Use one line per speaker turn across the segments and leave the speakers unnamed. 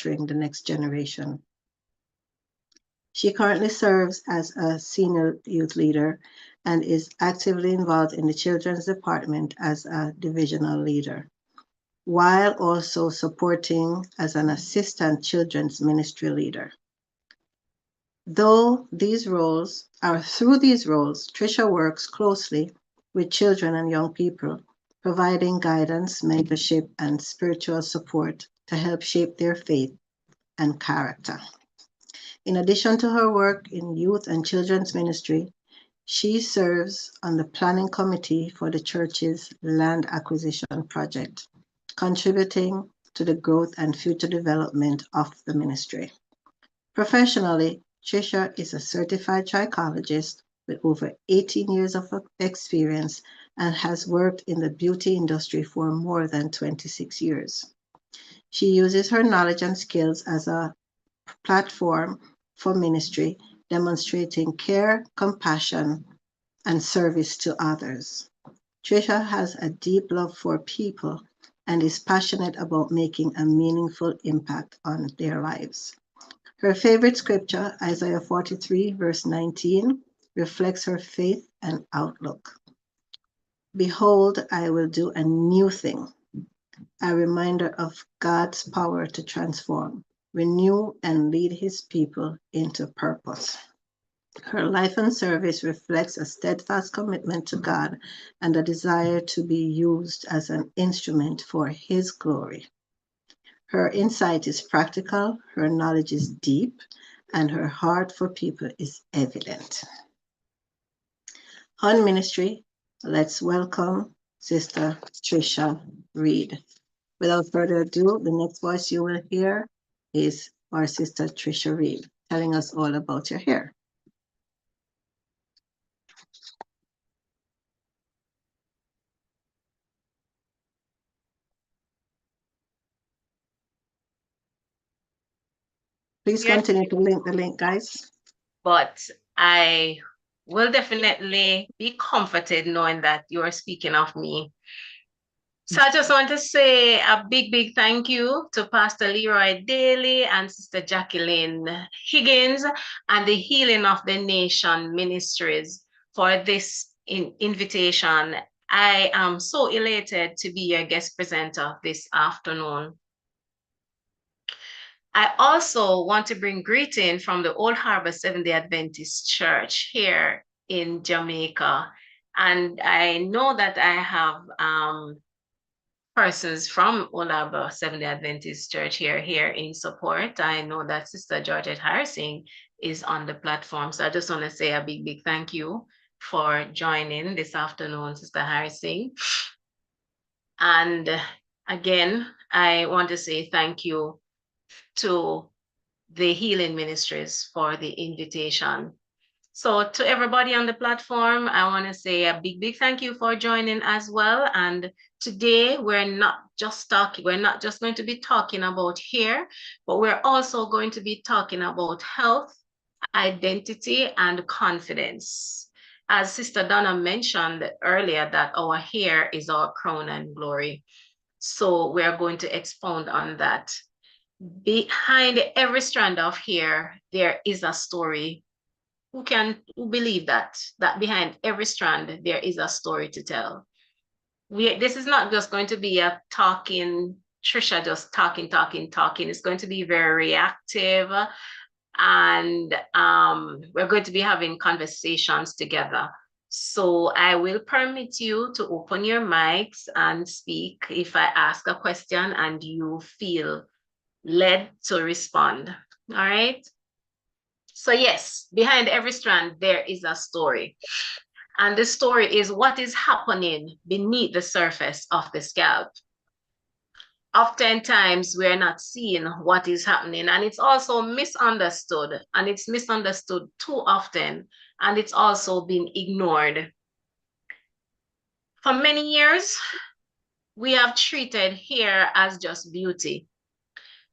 nurturing the next generation. She currently serves as a senior youth leader and is actively involved in the children's department as a divisional leader, while also supporting as an assistant children's ministry leader. Through these roles, Treacha works closely with children and young people, providing guidance, mentorship, and spiritual support to help shape their faith and character. In addition to her work in youth and children's ministry, she serves on the planning committee for the church's land acquisition project, contributing to the growth and future development of the ministry. Professionally, Treacha is a certified trichologist with over 18 years of experience and has worked in the beauty industry for more than 26 years. She uses her knowledge and skills as a platform for ministry, demonstrating care, compassion, and service to others. Treacha has a deep love for people and is passionate about making a meaningful impact on their lives. Her favorite scripture, Isaiah 43, verse 19, reflects her faith and outlook. Behold, I will do a new thing, a reminder of God's power to transform, renew, and lead his people into purpose. Her life and service reflects a steadfast commitment to God and a desire to be used as an instrument for his glory. Her insight is practical, her knowledge is deep, and her heart for people is evident. HON Ministry, let's welcome Sister Treacha Reid. Without further ado, the next voice you will hear is our Sister Treacha Reid, telling us all about your hair. Please continue to link the link, guys.
But I will definitely be comforted knowing that you are speaking of me. So I just want to say a big thank you to Pastor Leroy Daly and Sister Jacqueline Higgins and the Healing of the Nation Ministries for this invitation. I am so elated to be your guest presenter this afternoon. I also want to bring greeting from the Old Harbour Seventh-day Adventist Church here in Jamaica. And I know that I have persons from Old Harbour Seventh-day Adventist Church here in support. I know that Sister Georgette Harrising is on the platform. So I just want to say a big thank you for joining this afternoon, Sister Harrising. And again, I want to say thank you to the Healing Ministries for the invitation. So to everybody on the platform, I want to say a big thank you for joining as well. And today we're not just going to be talking about hair, but we're also going to be talking about health, identity, and confidence. As Sister Donna mentioned earlier, that our hair is our crown and glory. So we're going to expound on that. Behind every strand of hair, there is a story. Who believe that behind every strand, there is a story to tell? This is not just going to be a talking, Treacha just talking. It's going to be very reactive. And we're going to be having conversations together. So I will permit you to open your mics and speak if I ask a question and you feel led to respond. All right. So yes, behind every strand, there is a story. And the story is what is happening beneath the surface of the scalp. Oftentimes, we're not seeing what is happening, and it's also misunderstood, and it's misunderstood too often, and it's also been ignored. For many years, we have treated hair as just beauty.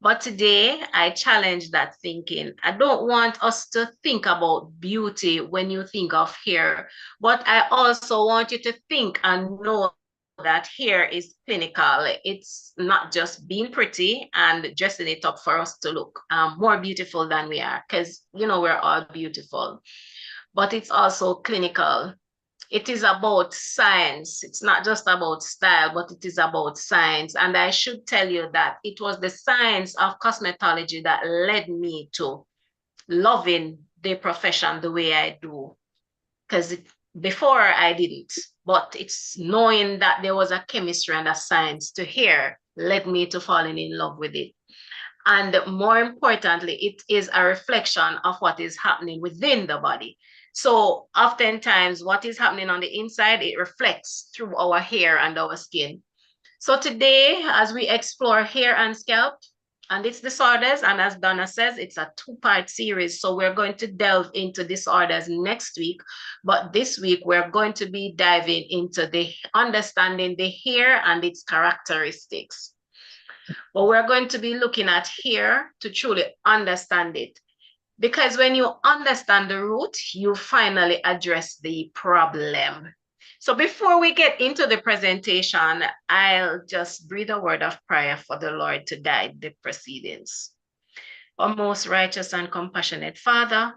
But today, I challenge that thinking. I don't want us to think about beauty when you think of hair, but I also want you to think and know that hair is clinical. It's not just being pretty and dressing it up for us to look more beautiful than we are, because, you know, we're all beautiful, but it's also clinical. It is about science. It's not just about style, but it is about science. And I should tell you that it was the science of cosmetology that led me to loving the profession the way I do. Because before I didn't, but it's knowing that there was a chemistry and a science to hair led me to falling in love with it. And more importantly, it is a reflection of what is happening within the body. So oftentimes what is happening on the inside, it reflects through our hair and our skin. So today, as we explore hair and scalp and its disorders, and as Donna says, it's a two-part series. So we're going to delve into disorders next week. But this week, we're going to be diving into the understanding the hair and its characteristics. But we're going to be looking at hair to truly understand it. Because when you understand the root, you finally address the problem. So before we get into the presentation, I'll just breathe a word of prayer for the Lord to guide the proceedings. Our most righteous and compassionate Father,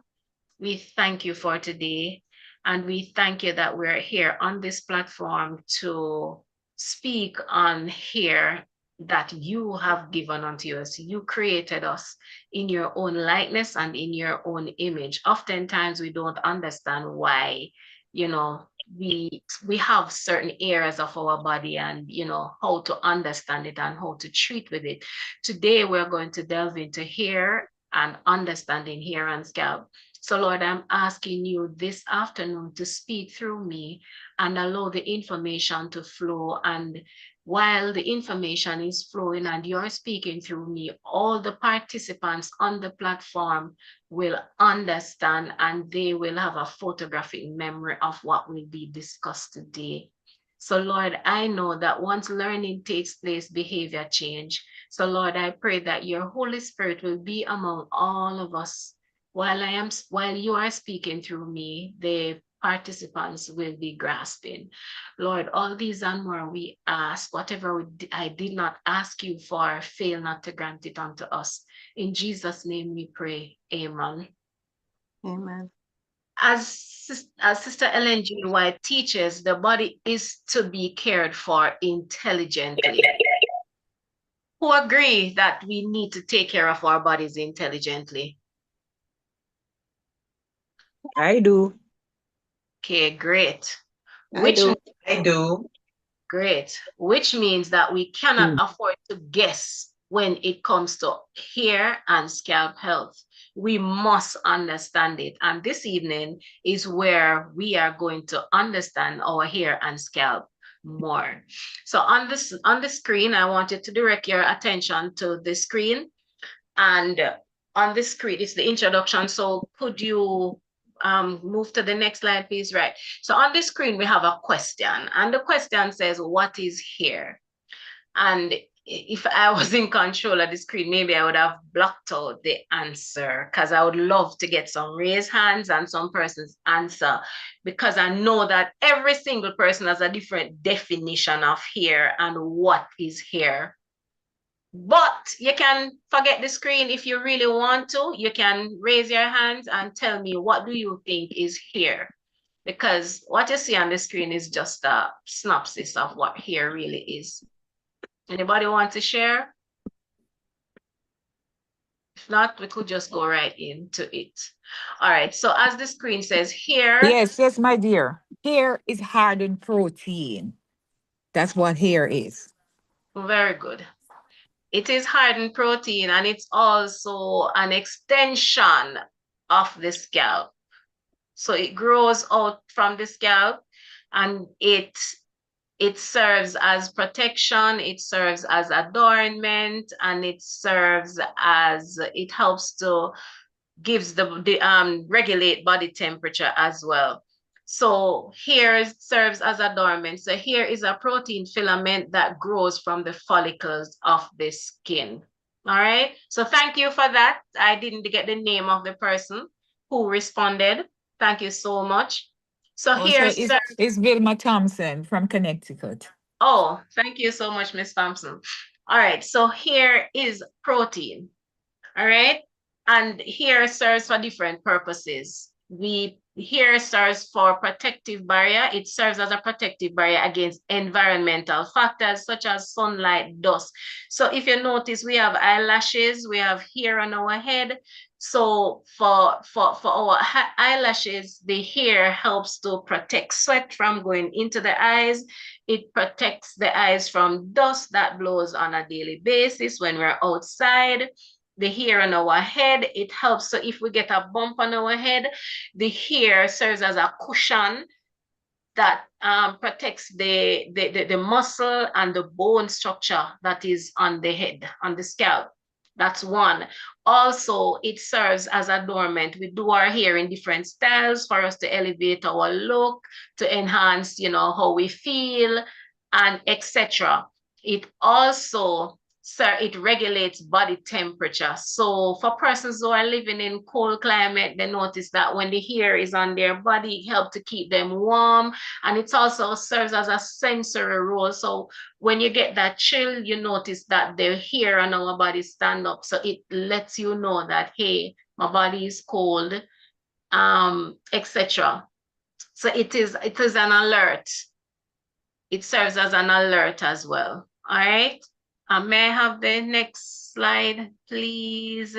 we thank you for today. And we thank you that we're here on this platform to speak on hair that you have given unto us. You created us in your own likeness and in your own image. Oftentimes we don't understand why, you know, we have certain areas of our body and, you know, how to understand it and how to treat with it. Today we're going to delve into hair and understanding hair and scalp. So Lord, I'm asking you this afternoon to speak through me and allow the information to flow. And while the information is flowing and you're speaking through me, all the participants on the platform will understand and they will have a photographic memory of what will be discussed today. So Lord, I know that once learning takes place, behavior change. So Lord, I pray that your Holy Spirit will be among all of us. While you are speaking through me, the participants will be grasping. Lord, all these and more we ask, whatever I did not ask you for, fail not to grant it unto us. In Jesus' name we pray, amen.
Amen.
As Sister Ellen G. White teaches, the body is to be cared for intelligently. Who agree that we need to take care of our bodies intelligently?
I do.
Okay, great.
I do.
I do.
Great. Which means that we cannot afford to guess when it comes to hair and scalp health. We must understand it. And this evening is where we are going to understand our hair and scalp more. So on the screen, I want you to direct your attention to the screen. And on the screen, it's the introduction. So could you move to the next slide, please? Right. So on the screen, we have a question. And the question says, what is hair? And if I was in control of the screen, maybe I would have blocked out the answer because I would love to get some raised hands and some person's answer, because I know that every single person has a different definition of hair and what is hair. But you can forget the screen if you really want to. You can raise your hands and tell me, what do you think is hair? Because what you see on the screen is just a synopsis of what hair really is. Anybody want to share? If not, we could just go right into it. All right, so as the screen says hair.
Yes, my dear. Hair is hardened protein. That's what hair is.
Very good. It is hardened protein, and it's also an extension of the scalp. So it grows out from the scalp, and it serves as protection, it serves as adornment, and it helps to regulate body temperature as well. So hair serves as adornment. So hair is a protein filament that grows from the follicles of the skin. All right. So thank you for that. I didn't get the name of the person who responded. Thank you so much. So
Also,
here
it's Vilma Thompson from Connecticut.
Oh, thank you so much, Miss Thompson. All right, so here is protein. All right. And here serves for different purposes. Here serves for protective barrier. It serves as a protective barrier against environmental factors such as sunlight, dust. So if you notice, we have eyelashes, we have hair on our head. So for our eyelashes, the hair helps to protect sweat from going into the eyes. It protects the eyes from dust that blows on a daily basis when we're outside. The hair on our head, it helps. So if we get a bump on our head, the hair serves as a cushion that protects the muscle and the bone structure that is on the head, on the scalp. That's one. Also, it serves as adornment. We do our hair in different styles for us to elevate our look, to enhance, how we feel, and etc. It also it regulates body temperature. So for persons who are living in cold climate, they notice that when the hair is on their body, it helps to keep them warm. And it also serves as a sensory role. So when you get that chill, you notice that the hair on our body stand up. So it lets you know that, hey, my body is cold, etc. So it is an alert. It serves as an alert as well. All right. May I have the next slide, please?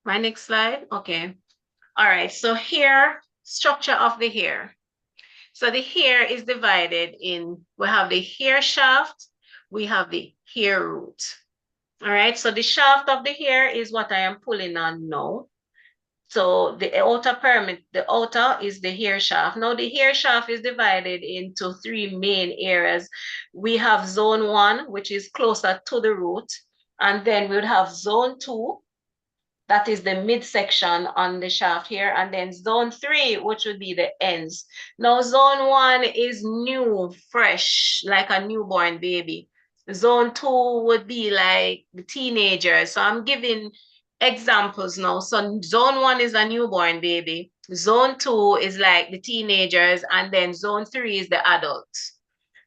My next slide. Okay. All right. So here, structure of the hair. So the hair is divided in, we have the hair shaft, we have the hair root. All right. So the shaft of the hair is what I am pulling on now. So the outer pyramid, the outer is the hair shaft. Now the hair shaft is divided into three main areas. We have zone 1, which is closer to the root. And then we would have zone 2, that is the midsection on the shaft here. And then zone 3, which would be the ends. Now zone 1 is new, fresh, like a newborn baby. Zone 2 would be like the teenagers. So I'm giving examples now. So zone 1 is a newborn baby. Zone 2 is like the teenagers. And then zone 3 is the adults.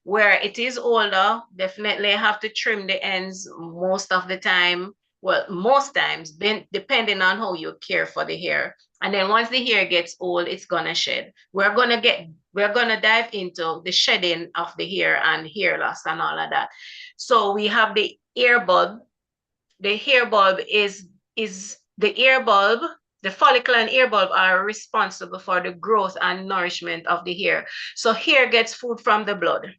Where it is older, definitely have to trim the ends most of the time. Well, most times, depending on how you care for the hair. And then once the hair gets old, it's gonna shed. We're gonna dive into the shedding of the hair and hair loss and all of that. So we have the ear bulb. The hair bulb is the ear bulb. The follicle and ear bulb are responsible for the growth and nourishment of the hair. So hair gets food from the blood.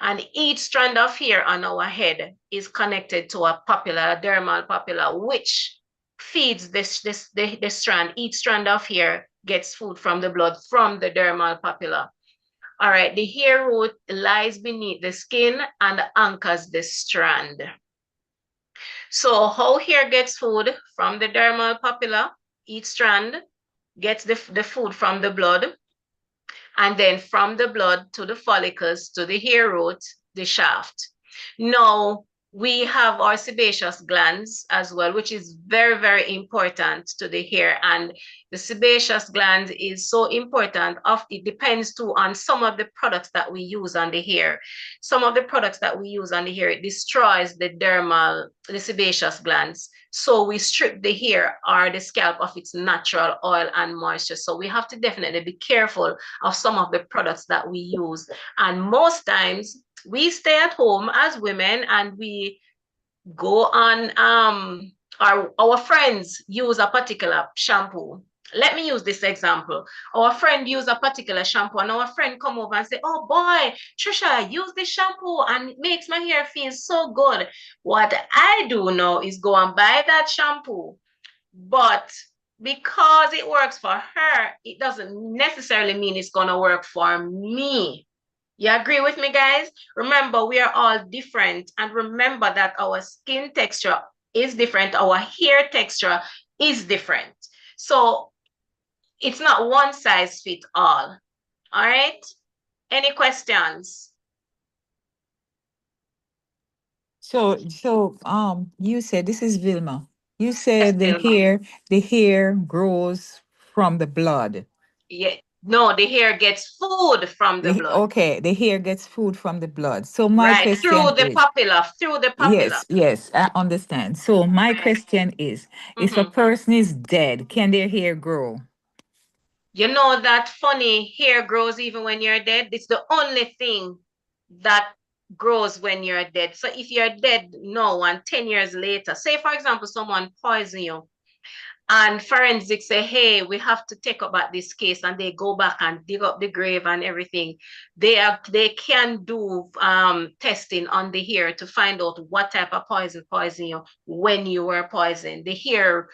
And each strand of hair on our head is connected to a papilla, a dermal papilla, which feeds the strand. Each strand of hair gets food from the blood from the dermal papilla. All right, the hair root lies beneath the skin and anchors the strand. So how hair gets food from the dermal papilla, each strand gets the food from the blood, and then from the blood to the follicles to the hair root, the shaft. Now, we have our sebaceous glands as well, which is very, very important to the hair. And the sebaceous gland is so important. It depends too on some of the products that we use on the hair. Some of the products that we use on the hair, it destroys the sebaceous glands. So we strip the hair or the scalp of its natural oil and moisture. So we have to definitely be careful of some of the products that we use. And most times we stay at home as women and we go on, our friends use a particular shampoo. Let me use this example. Our friend use a particular shampoo and our friend come over and say, oh boy, Trisha, use this shampoo and it makes my hair feel so good. What I do now is go and buy that shampoo. But because it works for her, it doesn't necessarily mean it's going to work for me. You agree with me, guys? Remember, we are all different. And remember that our skin texture is different. Our hair texture is different. So it's not one size fits all. All right? Any questions?
You said this is Vilma. You
Yes,
said
Vilma.
the hair grows from the blood.
Yeah. No, the hair gets food from the blood.
Okay, the hair gets food from the blood. So my
Right.
question
Through the
is,
papilla, through the papilla.
yes, yes, I understand. So my
Right.
question is, if a
Mm-hmm.
person is dead, can their hair grow?
You know that funny hair grows even when you're dead? It's the only thing that grows when you're dead. So if you're dead now and 10 years later, say for example, someone poison you and forensics say, hey, we have to take up at this case, and they go back and dig up the grave and everything. They can do testing on the hair to find out what type of poison you when you were poisoned. The hair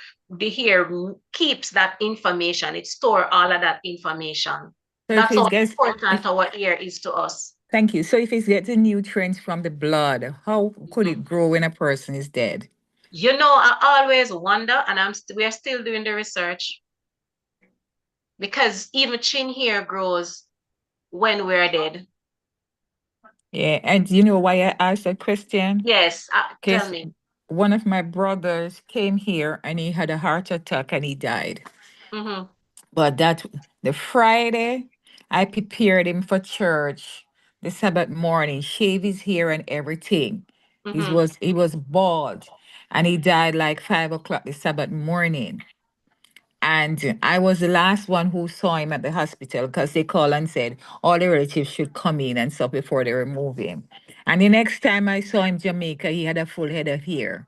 keeps that information. It store all of that information.
So if
That's
it
how
gets,
important
if
our hair is to us.
thank you. So if it gets nutrients from the blood, how could
Mhm.
it grow when a person is dead?
You know, I always wonder, and we are still doing the research, because even chin hair grows when we're dead.
Yeah, and you know why I asked that question?
Yes, tell
Because
me.
one of my brothers came here and he had a heart attack and he died.
Mm-hmm,
But that the Friday, I prepared him for church the Sabbath morning, shave his hair and everything.
mm-hmm.
He was bald and he died like 5 o'clock the Sabbath morning. And I was the last one who saw him at the hospital because they called and said all the relatives should come in and stuff before they remove him. And the next time I saw him in Jamaica, he had a full head of hair.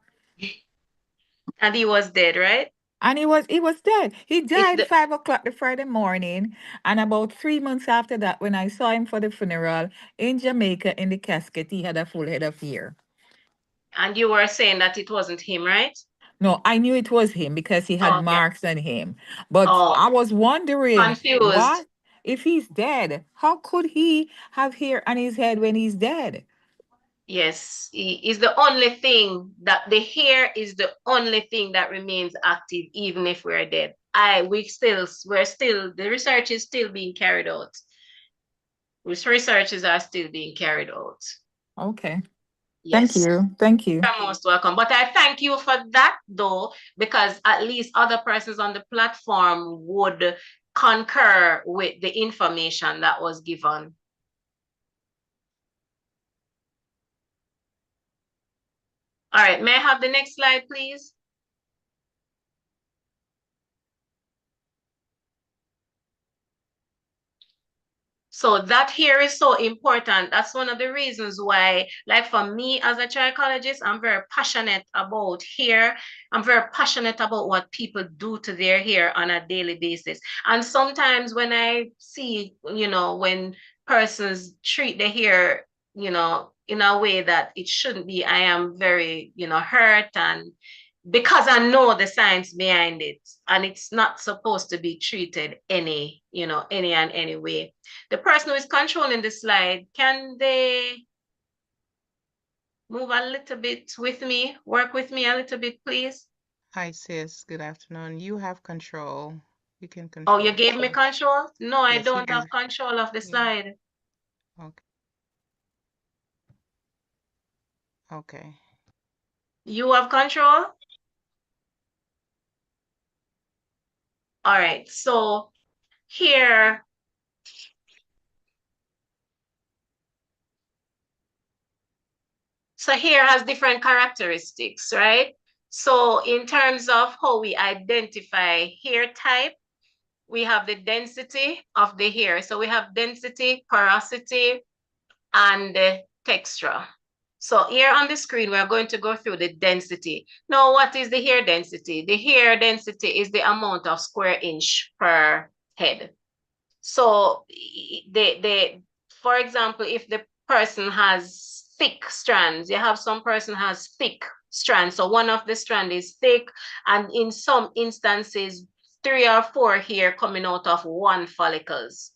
And he was dead, right?
And he was dead. He
It's
died
the
5 o'clock the Friday morning. And about 3 months after that, when I saw him for the funeral in Jamaica in the casket, he had a full head of hair.
and you were saying that it wasn't him, right?
No, I knew it was him because he had
Oh, okay.
marks on him. But
Oh,
I was wondering,
confused.
what if he's dead? How could he have hair on his head when he's dead?
Yes, is the only thing that the hair is the only thing that remains active even if we're dead. The research is still being carried out. Researches are still being carried out.
Okay. Thank
Yes.
you. Thank you.
You're most welcome. But I thank you for that, though, because at least other persons on the platform would concur with the information that was given. All right, may I have the next slide, please? So that here is so important. That's one of the reasons why, like for me as a trichologist, I'm very passionate about hair. I'm very passionate about what people do to their hair on a daily basis. And sometimes when I see, when persons treat the hair, in a way that it shouldn't be, I am very, hurt, and because I know the science behind it, and it's not supposed to be treated any and any way. The person who is controlling the slide, can they move a little bit with me, work with me a little bit, please?
Hi, sis. Good afternoon. You have control. You can
Oh,
control
you
the
gave me
slide.
control? No, I
Yes, you
don't
can.
have control of the
Yeah.
slide.
Okay. Okay.
You have control? All right, so here, here has different characteristics, right? So in terms of how we identify hair type, we have the density of the hair. So we have density, porosity, and texture. So here on the screen, we're going to go through the density. Now, what is the hair density? The hair density is the amount of square inch per head. So for example, if the person has thick strands, you have some person has thick strands. So one of the strand is thick, and in some instances, 3 or 4 hair coming out of one follicles.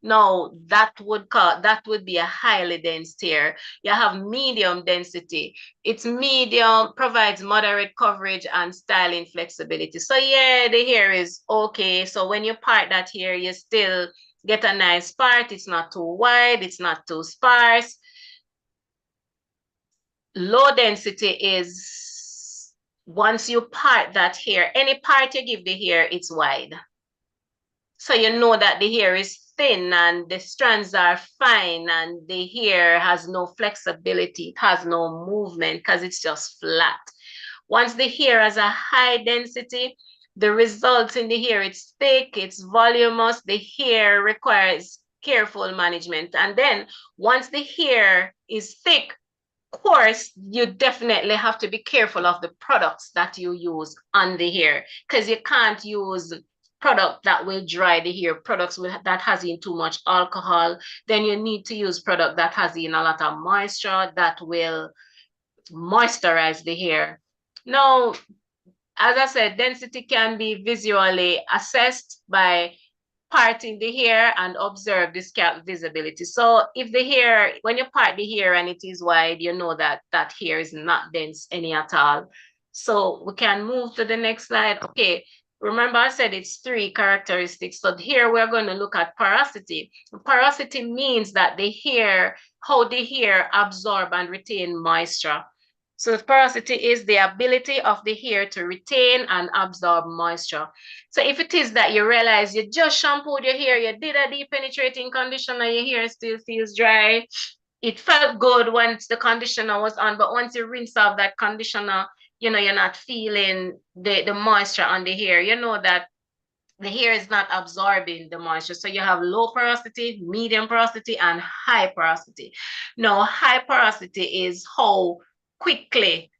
Now that would be a highly dense hair. You have medium density. It's medium, provides moderate coverage and styling flexibility. So yeah, the hair is okay. So when you part that hair, you still get a nice part. It's not too wide, it's not too sparse. Low density is once you part that hair, any part you give the hair, it's wide. So you know that the hair is thin and the strands are fine and the hair has no flexibility, it has no movement because it's just flat. Once the hair has a high density, the results in the hair, it's thick, it's voluminous, the hair requires careful management. And then once the hair is thick, of course, you definitely have to be careful of the products that you use on the hair because you can't use product that will dry the hair, products that has in too much alcohol. Then you need to use product that has in a lot of moisture that will moisturize the hair. Now, as I said, density can be visually assessed by parting the hair and observe the scalp visibility. So if the hair, when you part the hair and it is wide, you know that that hair is not dense any at all. So we can move to the next slide. Okay, remember I said it's 3 characteristics. So here we're going to look at porosity. Porosity means that the hair, how the hair absorb and retain moisture. So porosity is the ability of the hair to retain and absorb moisture. So if it is that you realize you just shampooed your hair, you did a deep penetrating conditioner, your hair still feels dry, it felt good once the conditioner was on, but once you rinse off that conditioner, you know, you're not feeling the moisture on the hair, you know that the hair is not absorbing the moisture. So you have low porosity, medium porosity, and high porosity. Now, high porosity is how quickly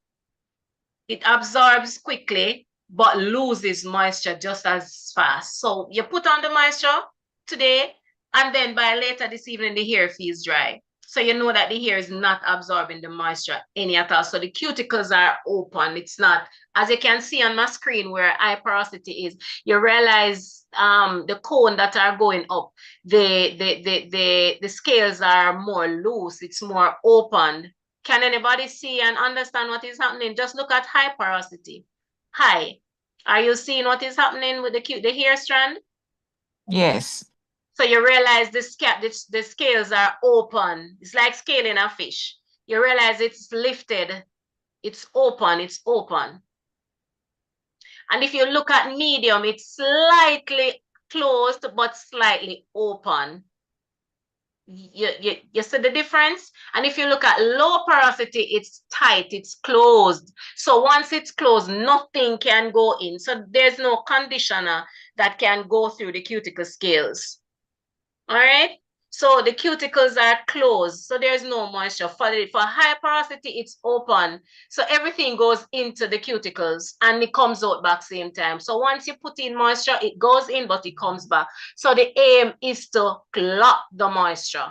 it absorbs quickly, but loses moisture just as fast. So you put on the moisture today, and then by later this evening, the hair feels dry. So you know that the hair is not absorbing the moisture any at all. So the cuticles are open. It's not, as you can see on my screen where high porosity is, you realize the cone that are going up, the scales are more loose, it's more open. Can anybody see and understand what is happening? Just look at high porosity. High. Are you seeing what is happening with the hair strand?
Yes.
So you realize the scales are open. It's like scaling a fish. You realize it's lifted. It's open. It's open. And if you look at medium, it's slightly closed, but slightly open. You see the difference? And if you look at low porosity, it's tight, it's closed. So once it's closed, nothing can go in. So there's no conditioner that can go through the cuticle scales. All right? So the cuticles are closed, so there's no moisture. For high porosity, it's open. So everything goes into the cuticles and it comes out back same time. So once you put in moisture, it goes in, but it comes back. So the aim is to clog the moisture.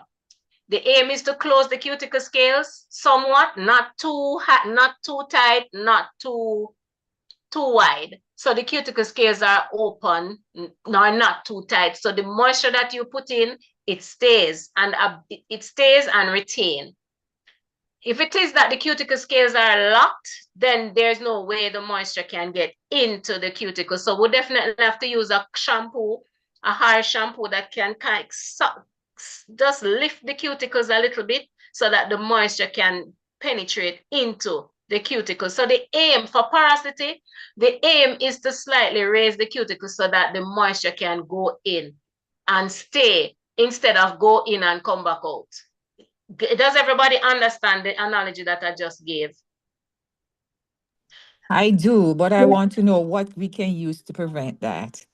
The aim is to close the cuticle scales somewhat, not too hot, not too tight, not too wide. So the cuticle scales are open, not too tight. So the moisture that you put in, it stays and retain. If it is that the cuticle scales are locked, then there's no way the moisture can get into the cuticle. So we definitely have to use a shampoo, a hard shampoo that can kind of just lift the cuticles a little bit so that the moisture can penetrate into the cuticle. So the aim for porosity, the aim is to slightly raise the cuticle so that the moisture can go in and stay instead of go in and come back out. Does everybody understand the analogy that I just gave?
I do, but I want to know what we can use to prevent that.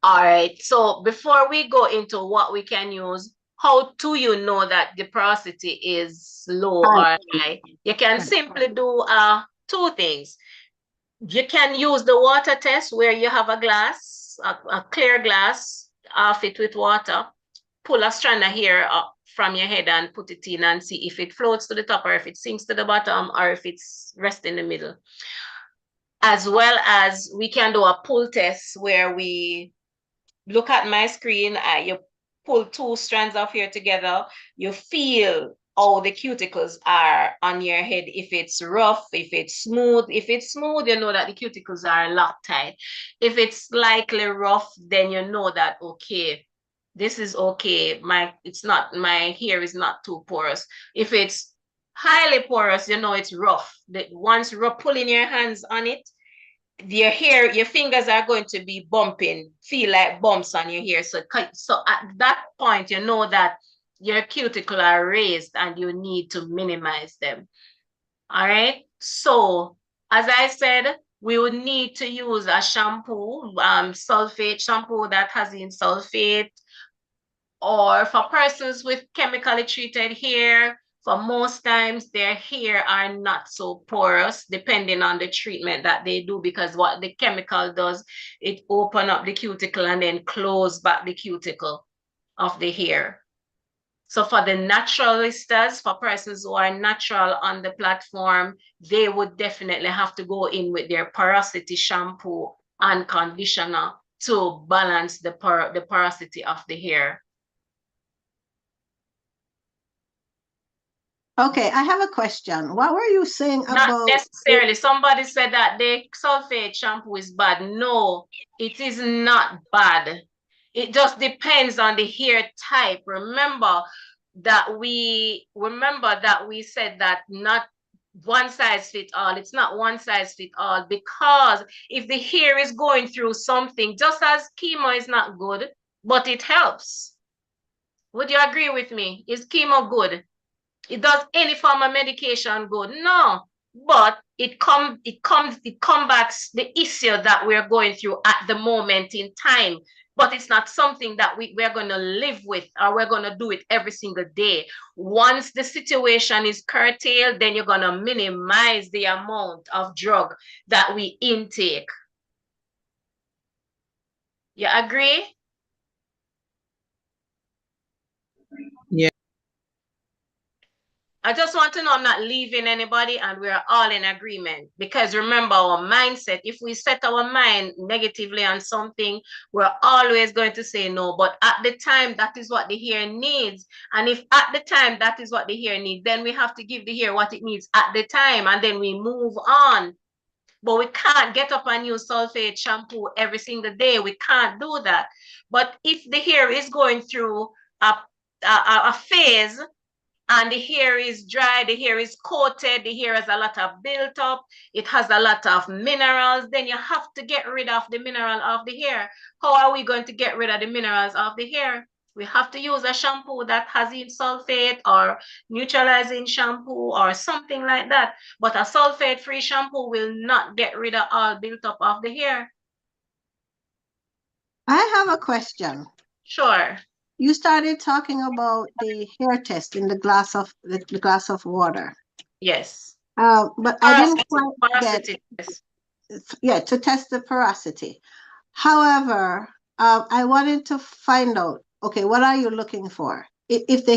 All right. So before we go into what we can use, how do you know that the porosity is low or high? You can simply do 2 things. You can use the water test where you have a glass, a clear glass, half it with water, pull a strand of hair up from your head and put it in and see if it floats to the top or if it sinks to the bottom or if it's rest in the middle. As well as we can do a pull test where we look at my screen, you pull 2 strands of hair together, you feel how the cuticles are on your head. If it's rough, if it's smooth, you know that the cuticles are locked tight. If it's slightly rough, then you know that, okay, this is okay. My hair is not too porous. If it's Highly porous, you know, it's rough. Once you're pulling your hands on it, your hair, your fingers are going to be bumping, feel like bumps on your hair. So at that point, you know that your cuticle are raised and you need to minimize them. All right. So as I said, we would need to use a shampoo, sulfate shampoo that has in sulfate, or for persons with chemically treated hair, for most times their hair are not so porous depending on the treatment that they do, because what the chemical does, it open up the cuticle and then close back the cuticle of the hair. So for the naturalistas, for persons who are natural on the platform, they would definitely have to go in with their porosity shampoo and conditioner to balance the porosity of the hair.
Okay, I have a question. What were you saying
Not
about?
necessarily. Somebody said that the sulfate shampoo is bad. No, it is not bad. It just depends on the hair type. Remember that we said that not one size fit all. It's not one size fit all, because if the hair is going through something, just as chemo is not good, but it helps. Would you agree with me? Is chemo good? It does any form of medication good? No, but it combats the issue that we're going through at the moment in time. But it's not something that we're going to live with, or we're going to do it every single day. Once the situation is curtailed, then you're going to minimize the amount of drug that we intake. You agree?
Yeah.
I just want to know I'm not leaving anybody and we're all in agreement, because remember our mindset, if we set our mind negatively on something, we're always going to say no. But at the time, that is what the hair needs. And if at the time that is what the hair needs, then we have to give the hair what it needs at the time, and then we move on. But we can't get up and use sulfate shampoo every single day. We can't do that. But if the hair is going through a phase, and the hair is dry, the hair is coated, the hair has a lot of built up, it has a lot of minerals, then you have to get rid of the mineral of the hair. How are we going to get rid of the minerals of the hair? We have to use a shampoo that has in sulfate or neutralizing shampoo or something like that. But a sulfate-free shampoo will not get rid of all built up of the hair.
I have a question.
Sure.
You started talking about the hair test in the glass of water.
Yes.
But I didn't quite get,
test.
yeah, to test the porosity. However, I wanted to find out, okay, what are you looking for? If the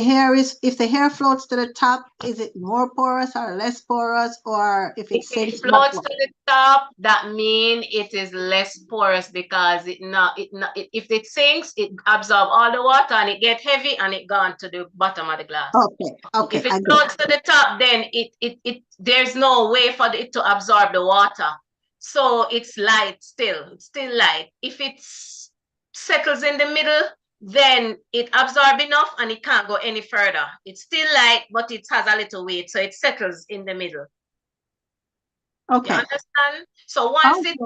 hair floats to the top, is it more porous or less porous, or if it
If it
sinks
floats
back?
to the top, that means it is less porous, because if it sinks, it absorbs all the water and it get heavy and it gone to the bottom of the glass.
Okay,
If it
I get
floats to the top, then there's no way for it to absorb the water. So it's light still. It's still light. If it settles in the middle, then it absorbs enough and it can't go any further. It's still light, but it has a little weight, so it settles in the middle.
Okay.
You understand? So once it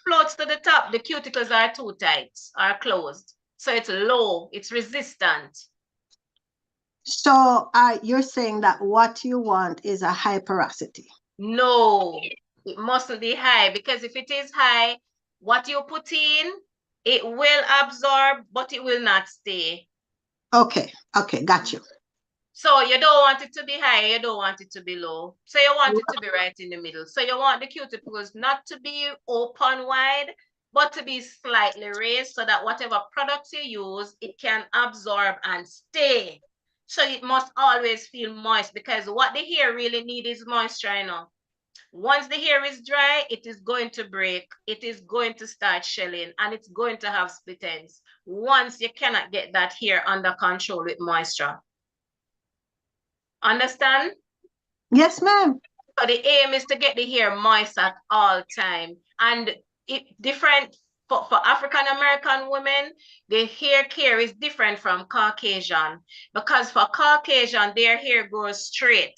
floats to the top, the cuticles are too tight, are closed. So it's low, it's resistant.
So you're saying that what you want is a high porosity?
No, it mustn't be high, because if it is high, what you put in, it will absorb, but it will not stay.
Okay, got you.
So you don't want it to be high, you don't want it to be low. So you want it to be right in the middle. So you want the cuticles not to be open wide, but to be slightly raised, so that whatever products you use, it can absorb and stay. So it must always feel moist, because what the hair really needs is moisture, you know. Once the hair is dry, it is going to break. It is going to start shelling, and it's going to have split ends. Once you cannot get that hair under control with moisture. Understand?
Yes, ma'am.
So the aim is to get the hair moist at all time. And it different for African American women, the hair care is different from Caucasian, because for Caucasian, their hair grows straight.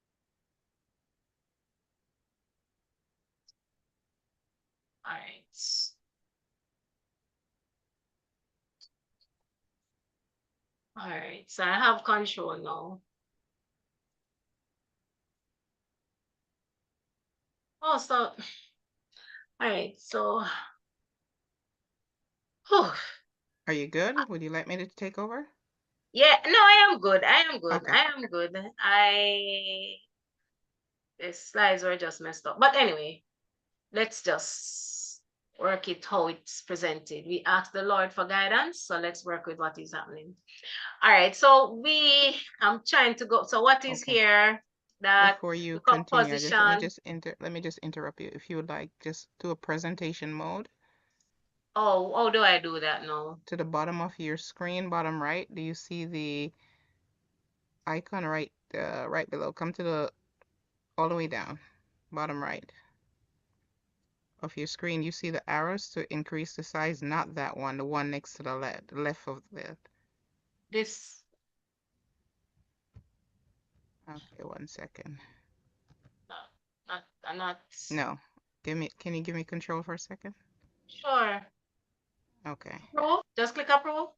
All right, so I have control now. Oh, so, all right, so, whew.
Are you good? Would you like me to take over?
Yeah, no, I am good. I am good.
Okay.
I am good. The slides were just messed up. But anyway, let's just work it how it's presented. We asked the Lord for guidance, so let's work with what is happening. All right, so I'm trying to go. So what is
Okay.
here? That
Before you
the
continue,
composition.
let me just interrupt you. If you would like, just do a presentation mode.
Oh, how do I do that now?
To the bottom of your screen, bottom right, do you see the icon right below? Come to the all the way down, bottom right of your screen. You see the arrows to increase the size, not that one, the one next to the left of the.
This.
Okay, 1 second.
Not.
No, can you give me control for a second?
Sure.
Okay.
Approve. Just click approve.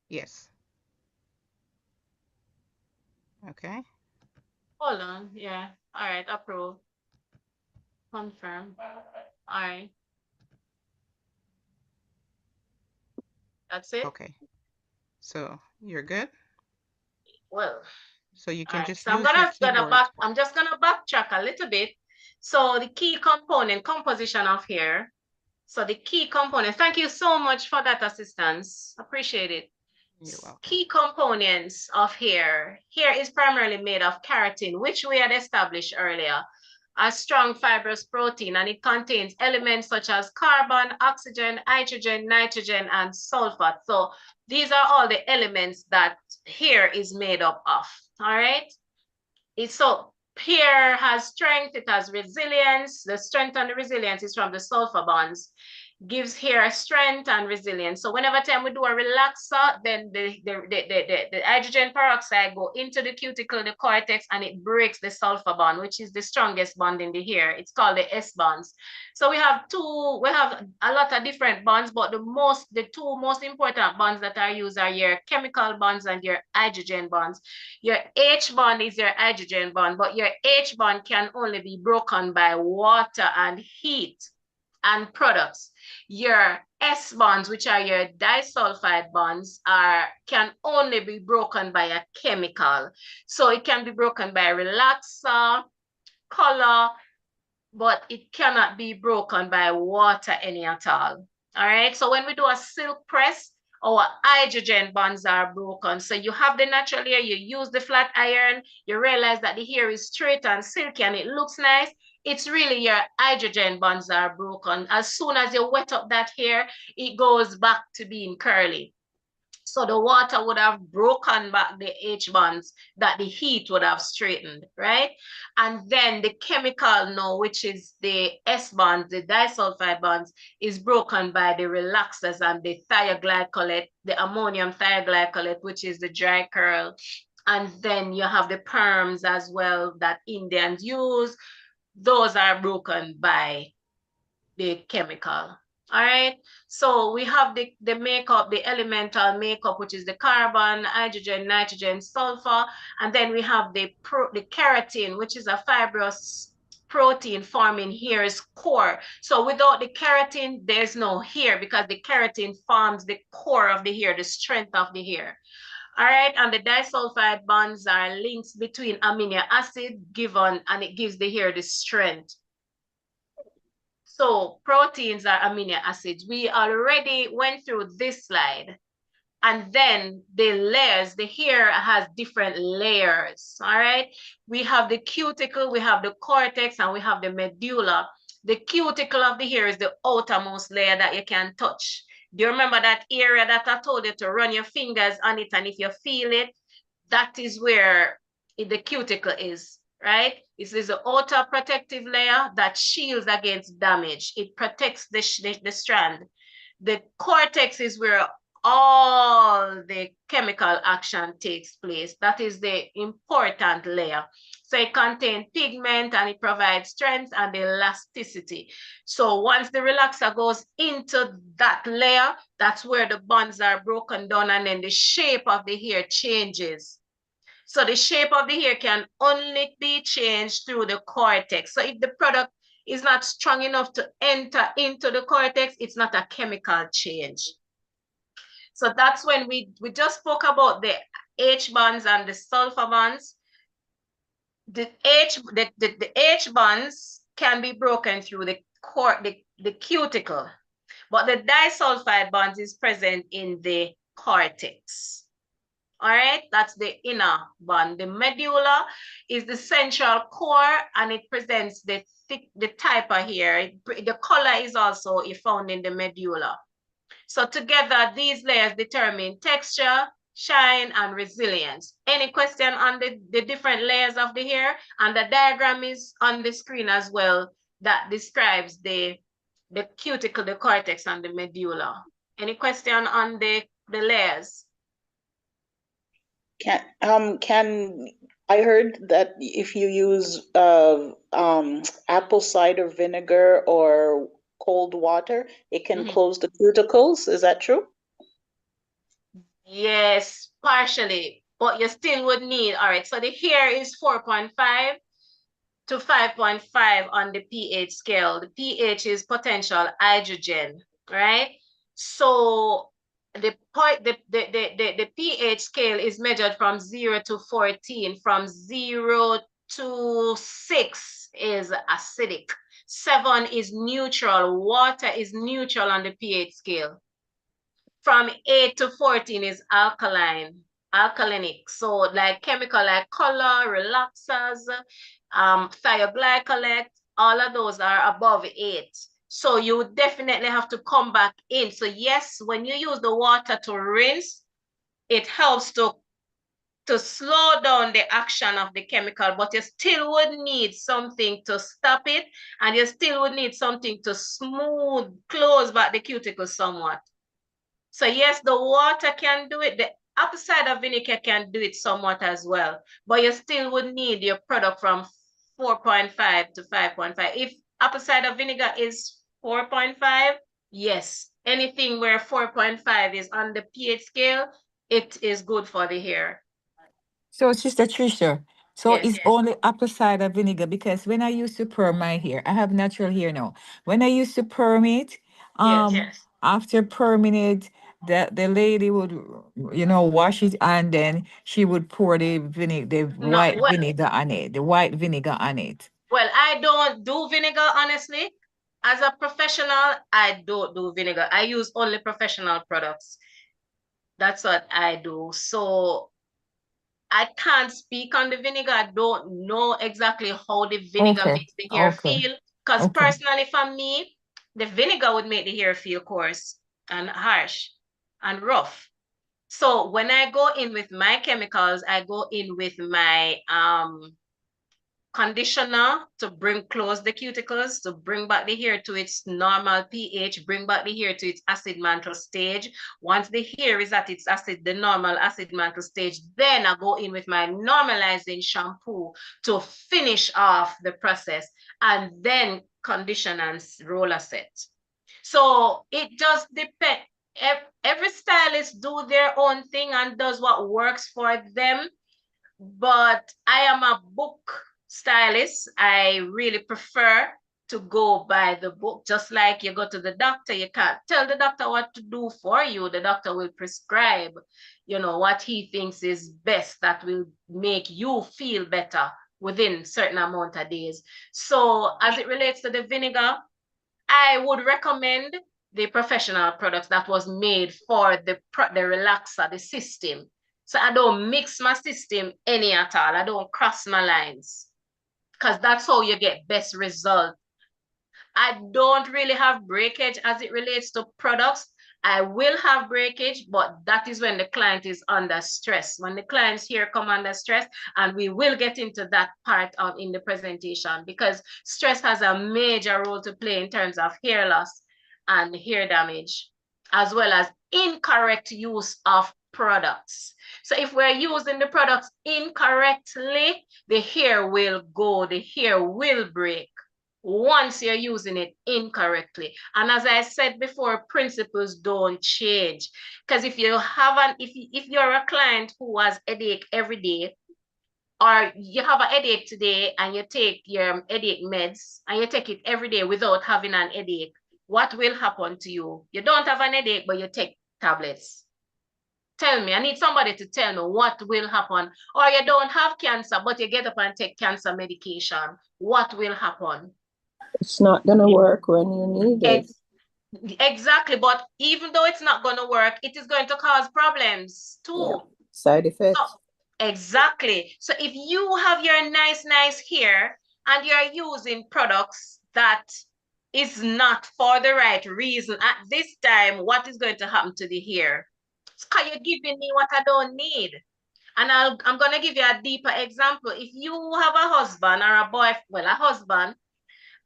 Yes. Okay.
Hold on. Yeah. All right. Approve. Confirm. All right. That's it.
Okay. So you're good.
Well.
So you
All
can
right.
just
So I'm
use your keyboard.
I'm just gonna backtrack a little bit. So the key component composition of here. So the key component. Thank you so much for that assistance. Appreciate it.
You're welcome.
Key components of hair. Hair is primarily made of keratin, which we had established earlier, a strong fibrous protein, and it contains elements such as carbon, oxygen, hydrogen, nitrogen, and sulfur. So these are all the elements that hair is made up of, all right? So hair has strength, it has resilience. The strength and the resilience is from the sulfur bonds, gives hair strength and resilience. So whenever time we do a relaxer, then the hydrogen peroxide go into the cuticle, the cortex, and it breaks the sulfur bond, which is the strongest bond in the hair. It's called the S bonds. So we have a lot of different bonds, but the two most important bonds that are used are your chemical bonds and your hydrogen bonds. Your H bond is your hydrogen bond, but your H bond can only be broken by water and heat and products. Your S bonds, which are your disulfide bonds, can only be broken by a chemical. So it can be broken by relaxer, color, but it cannot be broken by water any at all. All right, so when we do a silk press, our hydrogen bonds are broken. So you have the natural hair, you use the flat iron, you realize that the hair is straight and silky and it looks nice. It's really your hydrogen bonds are broken. As soon as you wet up that hair, it goes back to being curly. So the water would have broken back the H bonds that the heat would have straightened, right? And then the chemical now, which is the S bonds, the disulfide bonds, is broken by the relaxers and the thioglycolate, the ammonium thioglycolate, which is the dry curl. And then you have the perms as well that Indians use. Those are broken by the chemical. All right, so we have the makeup, the elemental makeup, which is the carbon, hydrogen, nitrogen, sulfur, and then we have the keratin, which is a fibrous protein forming hair's core. So without the keratin, there's no hair because the keratin forms the core of the hair, the strength of the hair. All right, and the disulfide bonds are links between amino acid and it gives the hair the strength. So proteins are amino acids. We already went through this slide. And then the layers, the hair has different layers, all right? We have the cuticle, we have the cortex, and we have the medulla. The cuticle of the hair is the outermost layer that you can touch. Do you remember that area that I told you to run your fingers on it, and if you feel it, that is where the cuticle is, right? This is the outer protective layer that shields against damage. It protects the strand. The cortex is where all the chemical action takes place. That is the important layer. So it contains pigment and it provides strength and elasticity. So once the relaxer goes into that layer, that's where the bonds are broken down and then the shape of the hair changes. So the shape of the hair can only be changed through the cortex. So if the product is not strong enough to enter into the cortex, it's not a chemical change. So that's when we just spoke about the H bonds and the sulfur bonds. The H bonds can be broken through the cuticle, but the disulfide bonds is present in the cortex. All right, that's the inner bond. The medulla is the central core and it presents the type of hair. The color is also found in the medulla. So together, these layers determine texture, shine, and resilience. Any question on the different layers of the hair? And the diagram is on the screen as well that describes the cuticle, the cortex, and the medulla. Any question on the layers?
Can I heard that if you use apple cider vinegar or cold water, it can close the cuticles. Is that true?
Yes, partially, but you still would need, all right, so the hair is 4.5 to 5.5 on the pH scale. The pH is potential hydrogen, right? So the pH scale is measured from 0 to 14. From 0 to 6 is acidic. 7 is neutral. Water is neutral on the pH scale. From 8 to 14 is alkalinic. So like chemical like color, relaxers, thioglycolate, all of those are above 8. So you definitely have to come back in. So yes, when you use the water to rinse, it helps to slow down the action of the chemical, but you still would need something to stop it, and you still would need something to close back the cuticle somewhat. So yes, the water can do it. The apple cider vinegar can do it somewhat as well, but you still would need your product from 4.5 to 5.5. If apple cider vinegar is 4.5, yes, anything where 4.5 is on the pH scale, it is good for the hair.
So, Sister Tricia, so
Yes.
it's only apple cider vinegar because when I used to perm my hair, I have natural hair now. When I used to perm it, after perming it, the lady would, wash it and then she would pour the white vinegar on it, the white vinegar on it.
Well, I don't do vinegar, honestly. As a professional, I don't do vinegar. I use only professional products. That's what I do. So I can't speak on the vinegar. I don't know exactly how the vinegar makes the hair feel. Because personally for me, the vinegar would make the hair feel coarse and harsh and rough. So when I go in with my chemicals, I go in with my conditioner to close the cuticles, to bring back the hair to its normal pH, bring back the hair to its acid mantle stage. Once the hair is at its the normal acid mantle stage, then I go in with my normalizing shampoo to finish off the process and then condition and roller set. So it just depends. Every stylist do their own thing and does what works for them. But I am a book stylist. I really prefer to go by the book. Just like you go to the doctor, you can't tell the doctor what to do for you. The doctor will prescribe, what he thinks is best that will make you feel better within certain amount of days. So as it relates to the vinegar, I would recommend the professional products that was made for the relaxer, the system. So I don't mix my system any at all. I don't cross my lines because that's how you get best result. I don't really have breakage as it relates to products. I will have breakage, but that is when the client is under stress. When the clients here come under stress, and we will get into that part in the presentation because stress has a major role to play in terms of hair loss and hair damage. as well as incorrect use of products. So if we're using the products incorrectly, the hair will go, the hair will break once you're using it incorrectly. And as I said before, principles don't change. Because if you have if you're a client who has headache every day, or you have a headache today and you take your headache meds and you take it every day without having an headache, what will happen to you? You don't have an headache, but you take tablets. Tell me, I need somebody to tell me what will happen. Or you don't have cancer, but you get up and take cancer medication. What will happen?
It's not going to work when you need it.
Exactly, but even though it's not going to work, it is going to cause problems too.
Yeah. Side effects.
So, exactly. So if you have your nice hair and you're using products that is not for the right reason at this time, what is going to happen to the hair? Because you're giving me what I don't need. And I'm going to give you a deeper example. If you have a husband or a boy, well, a husband,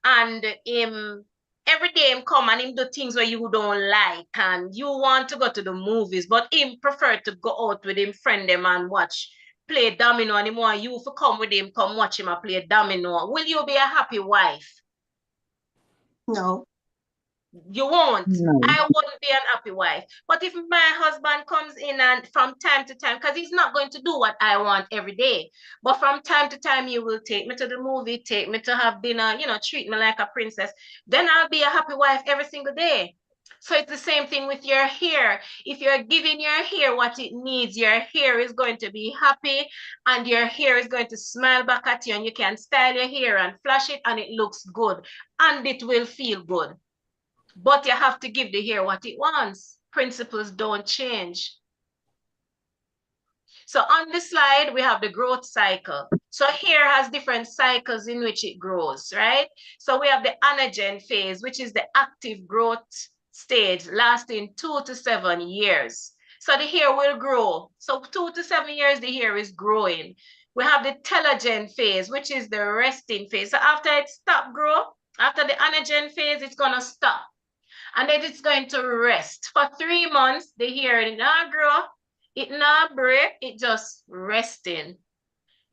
and every day him come and him do things where you don't like, and you want to go to the movies, but him prefer to go out with him friend them and watch play domino, and him want you to come with him, come watch him and play domino. Will you be a happy wife?
No.
You won't.
No.
I wouldn't be an happy wife. But if my husband comes in and from time to time, because he's not going to do what I want every day, but from time to time, he will take me to the movie, take me to have dinner, treat me like a princess, then I'll be a happy wife every single day. So it's the same thing with your hair. If you're giving your hair what it needs, your hair is going to be happy and your hair is going to smile back at you, and you can style your hair and flash it and it looks good and it will feel good. But you have to give the hair what it wants. Principles don't change. So on the slide, we have the growth cycle. So hair has different cycles in which it grows, right? So we have the anagen phase, which is the active growth stage lasting 2 to 7 years. So the hair will grow. So 2 to 7 years, the hair is growing. We have the telogen phase, which is the resting phase. So after it stop grow, after the anagen phase, it's gonna stop. And then it's going to rest. For 3 months, the hair did not grow, it not break, it just resting.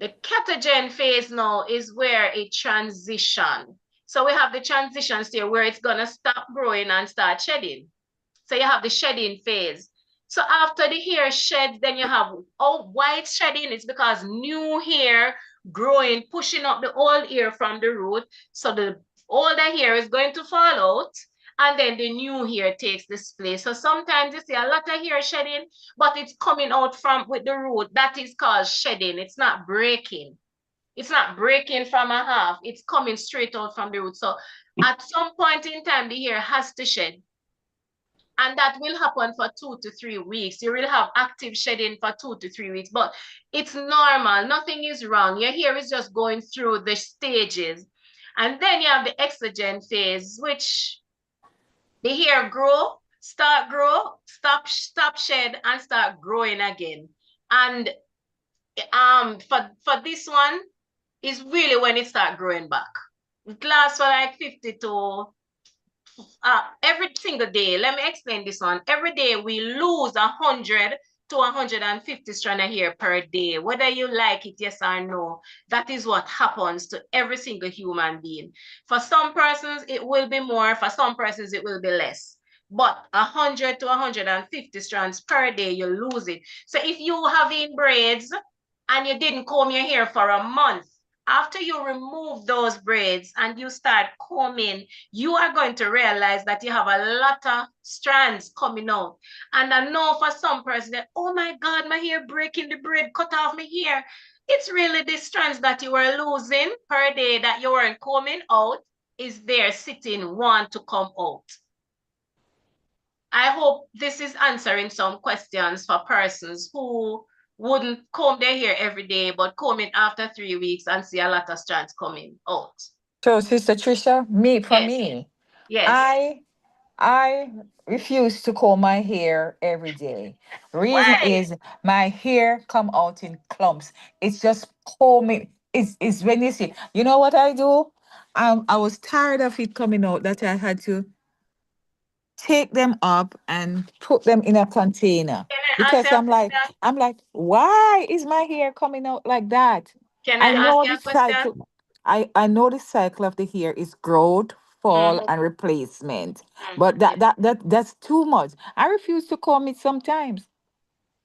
The catagen phase now is where it transition. So we have the transition stage where it's gonna stop growing and start shedding. So you have the shedding phase. So after the hair sheds, then you have, why it's shedding? It's because new hair growing, pushing up the old hair from the root. So the older hair is going to fall out, and then the new hair takes this place. So sometimes you see a lot of hair shedding, but it's coming out with the root. That is called shedding. It's not breaking. It's not breaking from a half. It's coming straight out from the root. So at some point in time, the hair has to shed. And that will happen for 2 to 3 weeks. You will have active shedding for 2 to 3 weeks, but it's normal. Nothing is wrong. Your hair is just going through the stages. And then you have the exogen phase, which the hair stop shed, and start growing again. And for this one is really when it start growing back. It lasts for like 50 to every single day. Let me explain this one. Every day we lose 100 to 150 strand of hair per day, whether you like it, yes or no. That is what happens to every single human being. For some persons, it will be more. For some persons, it will be less. But 100 to 150 strands per day, you lose it. So if you having braids and you didn't comb your hair for a month, after you remove those braids and you start combing, you are going to realize that you have a lot of strands coming out. And I know for some person that, oh my God, my hair breaking, the braid cut off my hair. It's really the strands that you were losing per day that you weren't combing out is there sitting, want to come out. I hope this is answering some questions for persons who wouldn't comb their hair every day, but comb it after 3 weeks and see a lot of strands coming out.
So, Sister Tricia,
Yes. Yes.
I refuse to comb my hair every day. Reason
Why?
is my hair come out in clumps. It's just combing. It's when you see. You know what I do? I was tired of it coming out that I had to take them up and put them in a container.
Can I ask
Because
you a question?
I'm like, why is my hair coming out like that?
Can I
I
ask
know
you
the
a question?
cycle. I know the cycle of the hair is growth, fall,
Mhm,
and replacement. But
mhm.
that's too much. I refuse to comb it sometimes.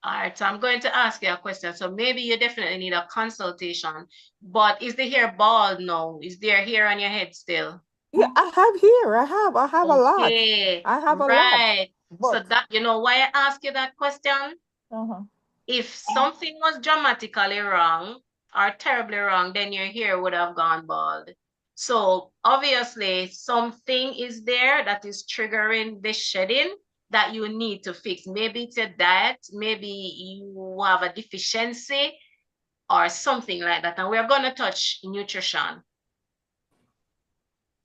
All right, so I'm going to ask you a question. So maybe you definitely need a consultation, but is the hair bald now? Is there hair on your head still?
Yeah, I have hair. I have a lot.
Okay,
I have a lot.
right. So
But
that, you know why I ask you that question?
uh-huh.
If something was dramatically wrong or terribly wrong, then your hair would have gone bald. So obviously something is there that is triggering the shedding that you need to fix. Maybe it's a diet, maybe you have a deficiency or something like that. And we're going to touch nutrition.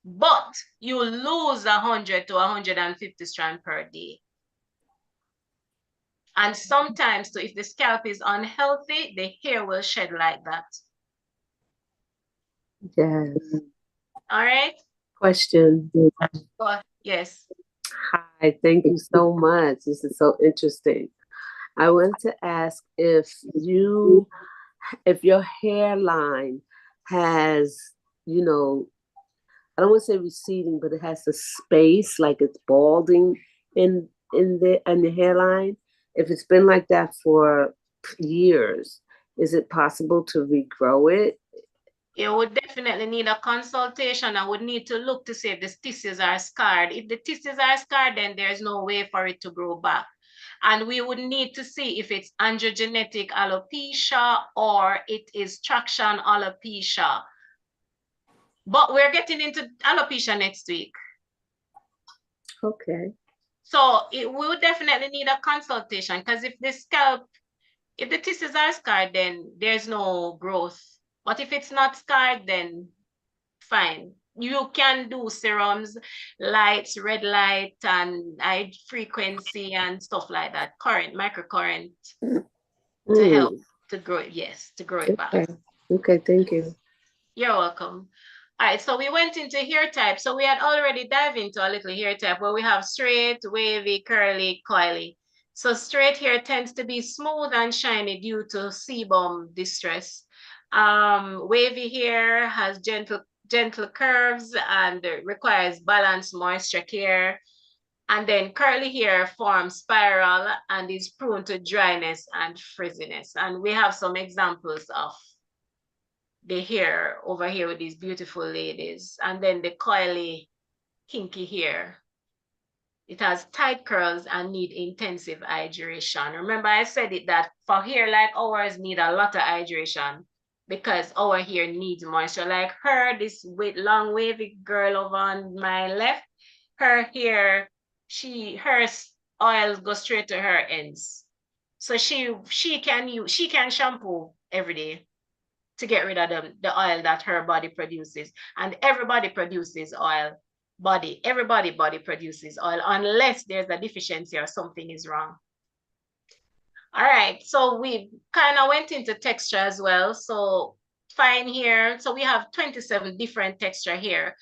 But you lose 100 to 150 strand per day. And sometimes, so if the scalp is unhealthy, the hair will shed like that.
Yes.
All right?
Question.
Yes.
Hi, thank you so much. This is so interesting. I wanted to ask if your hairline has, you know, I don't want to say receding, but it has a space like it's balding in the hairline. If it's been like that for years, is it possible to regrow it?
You would definitely need a consultation. I would need to look to see if the tissues are scarred. If the tissues are scarred, then there's no way for it to grow back. And we would need to see if it's androgenetic alopecia or it is traction alopecia. But we're getting into alopecia next week.
Okay.
So we would definitely need a consultation because if the tissues are scarred, then there's no growth. But if it's not scarred, then fine. You can do serums, lights, red light, and high frequency and stuff like that. Current, microcurrent to help to grow it. Yes, to grow it back.
Okay. Okay, thank you.
You're welcome. All right, so we went into hair type. So we had already dived into a little hair type where we have straight, wavy, curly, coily. So straight hair tends to be smooth and shiny due to sebum distress. Wavy hair has gentle curves and requires balanced moisture care. And then curly hair forms spiral and is prone to dryness and frizziness. And we have some examples of the hair over here with these beautiful ladies. And then the coily, kinky hair. It has tight curls and need intensive hydration. Remember I said it that for hair like ours need a lot of hydration because our hair needs moisture. Like her, this with long wavy girl over on my left, her hair, her oils go straight to her ends. So she can shampoo every day to get rid of the oil that her body produces. And everybody produces oil. Everybody body produces oil unless there's a deficiency or something is wrong. All right, so we kind of went into texture as well. So fine here, so we have 27 different texture here.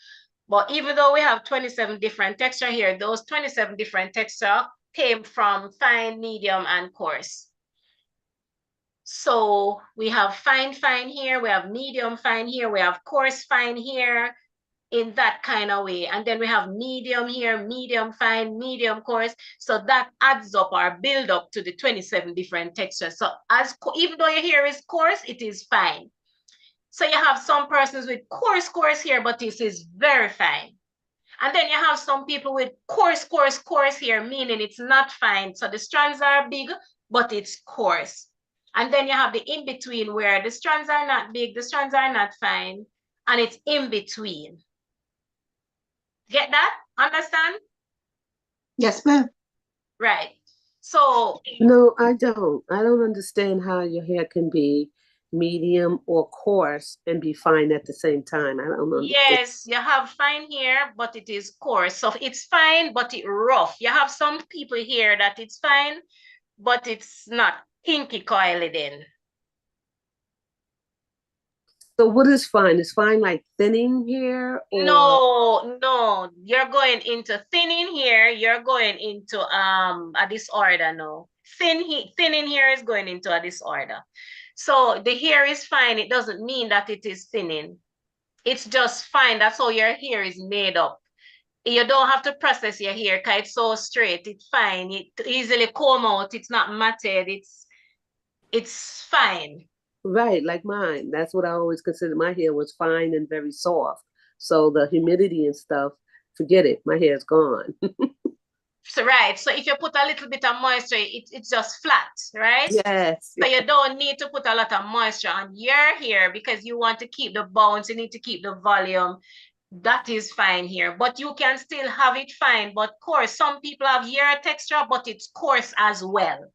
But even though we have 27 different texture here, those 27 different texture came from fine, medium, and coarse. So we have fine here, we have medium fine here, we have coarse fine here in that kind of way. And then we have medium here, medium fine, medium coarse. So that adds up or build up to the 27 different textures. So even though your hair is coarse, it is fine. So you have some persons with coarse hair, but this is very fine. And then you have some people with coarse hair, meaning it's not fine. So the strands are big, but it's coarse. And then you have the in-between where the strands are not big, the strands are not fine, and it's in between. Get that? Understand?
Yes, ma'am.
Right. So
No, I don't. I don't understand how your hair can be medium or coarse and be fine at the same time. I don't understand.
yes, you have fine hair, but it is coarse. So it's fine, but it's rough. You have some people here that it's fine, but it's not kinky coily then.
So what is fine? Is fine like thinning hair or?
No, you're going into thinning here. You're going into a disorder now. Thinning here is going into a disorder. So the hair is fine. It doesn't mean that it is thinning. It's just fine. That's how your hair is made up. You don't have to process your hair because it's so straight. It's fine. It easily comb out. It's not matted. It's fine.
Right, like mine. That's what I always considered. My hair was fine and very soft. So the humidity and stuff, forget it. My hair's gone.
So right. So if you put a little bit of moisture, it's just flat, right?
Yes.
So you don't need to put a lot of moisture on your hair because you want to keep the bounce, you need to keep the volume. That is fine here, but you can still have it fine, but coarse. Some people have hair texture, but it's coarse as well.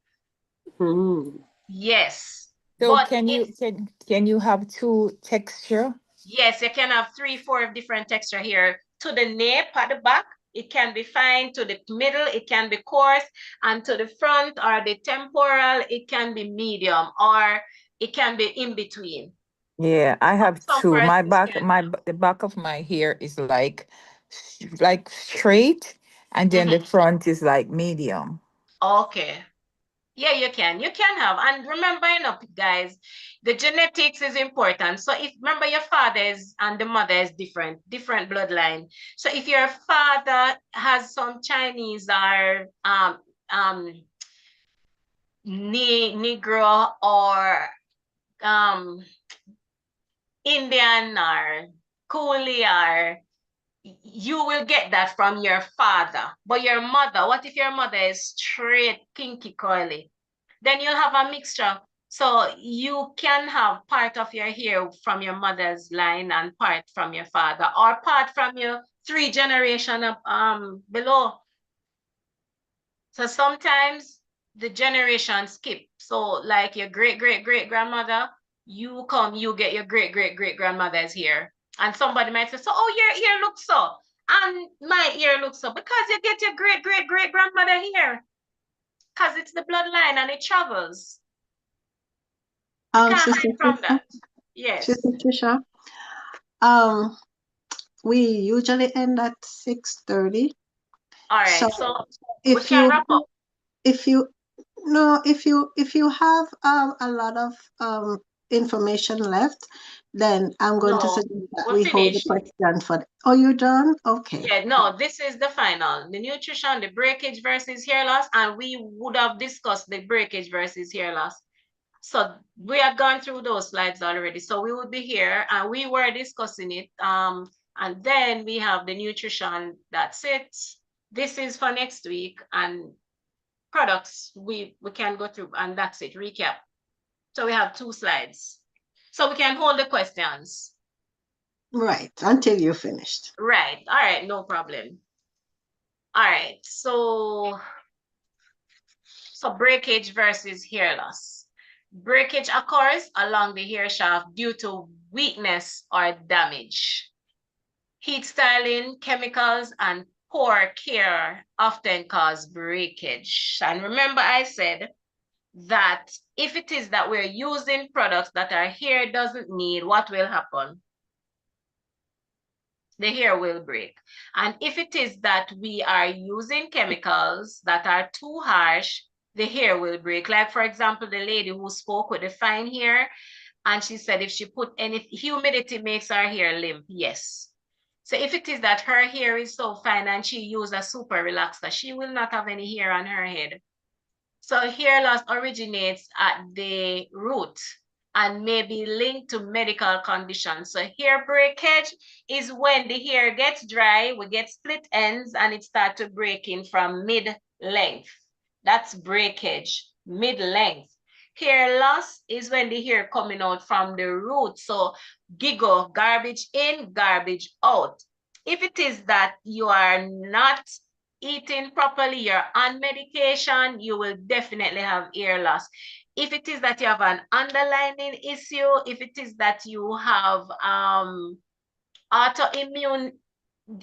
Yes.
So
but
can you have two texture?
Yes, you can have 3, 4 different texture here. To the nape at the back, it can be fine. To the middle, it can be coarse. And to the front or the temporal, it can be medium or it can be in between.
Yeah, I have
Some
two. My
persons
back,
can.
the back of my hair is like straight, and then the front is like medium.
Okay. Yeah, you can have, and remember, guys, the genetics is important. So if remember your father's and the mother is different bloodline. So if your father has some Chinese or Negro or Indian or Coolie, or you will get that from your father. But your mother, what if your mother is straight, kinky, curly? Then you'll have a mixture. So you can have part of your hair from your mother's line and part from your father, or part from your 3 generation up below. So sometimes the generation skip. So like your great-great-great-grandmother, you get your great-great-great-grandmother's hair. And somebody might say, so, oh, your ear looks so. And my ear looks so. Because you get your great-great-great-grandmother hair. Because it's the bloodline and it travels. You can't
Sister
hide from
Treacha,
that. Yes.
Sister Treacha, we usually end at 6:30.
All right.
So
So we
if
can
you
wrap up.
if you no if you have a lot of information left, then I'm going to
No,
suggest that
we're
we hold the
finished.
question for. Oh, you're done? Okay.
Yeah, no, this is the final. The nutrition, the breakage versus hair loss, and we would have discussed the breakage versus hair loss. So we have gone through those slides already. So we would be here and we were discussing it. And then we have the nutrition, that's it. This is for next week, and products we can go through, and that's it, recap. So we have 2 slides. So we can hold the questions.
Right, until you're finished.
Right, all right, no problem. All right, so breakage versus hair loss. Breakage occurs along the hair shaft due to weakness or damage. Heat styling, chemicals, and poor care often cause breakage. And remember I said that if it is that we're using products that our hair doesn't need, what will happen? The hair will break. And if it is that we are using chemicals that are too harsh, the hair will break. Like, for example, the lady who spoke with the fine hair, and she said if she put any humidity makes her hair limp. Yes. So if it is that her hair is so fine and she used a super relaxer, she will not have any hair on her head. So hair loss originates at the root and may be linked to medical conditions. So hair breakage is when the hair gets dry, we get split ends, and it starts to break in from mid-length. That's breakage, mid-length. Hair loss is when the hair coming out from the root. So giggle, garbage in, garbage out. If it is that you are not eating properly, you're on medication, you will definitely have hair loss. If it is that you have an underlying issue, if it is that you have autoimmune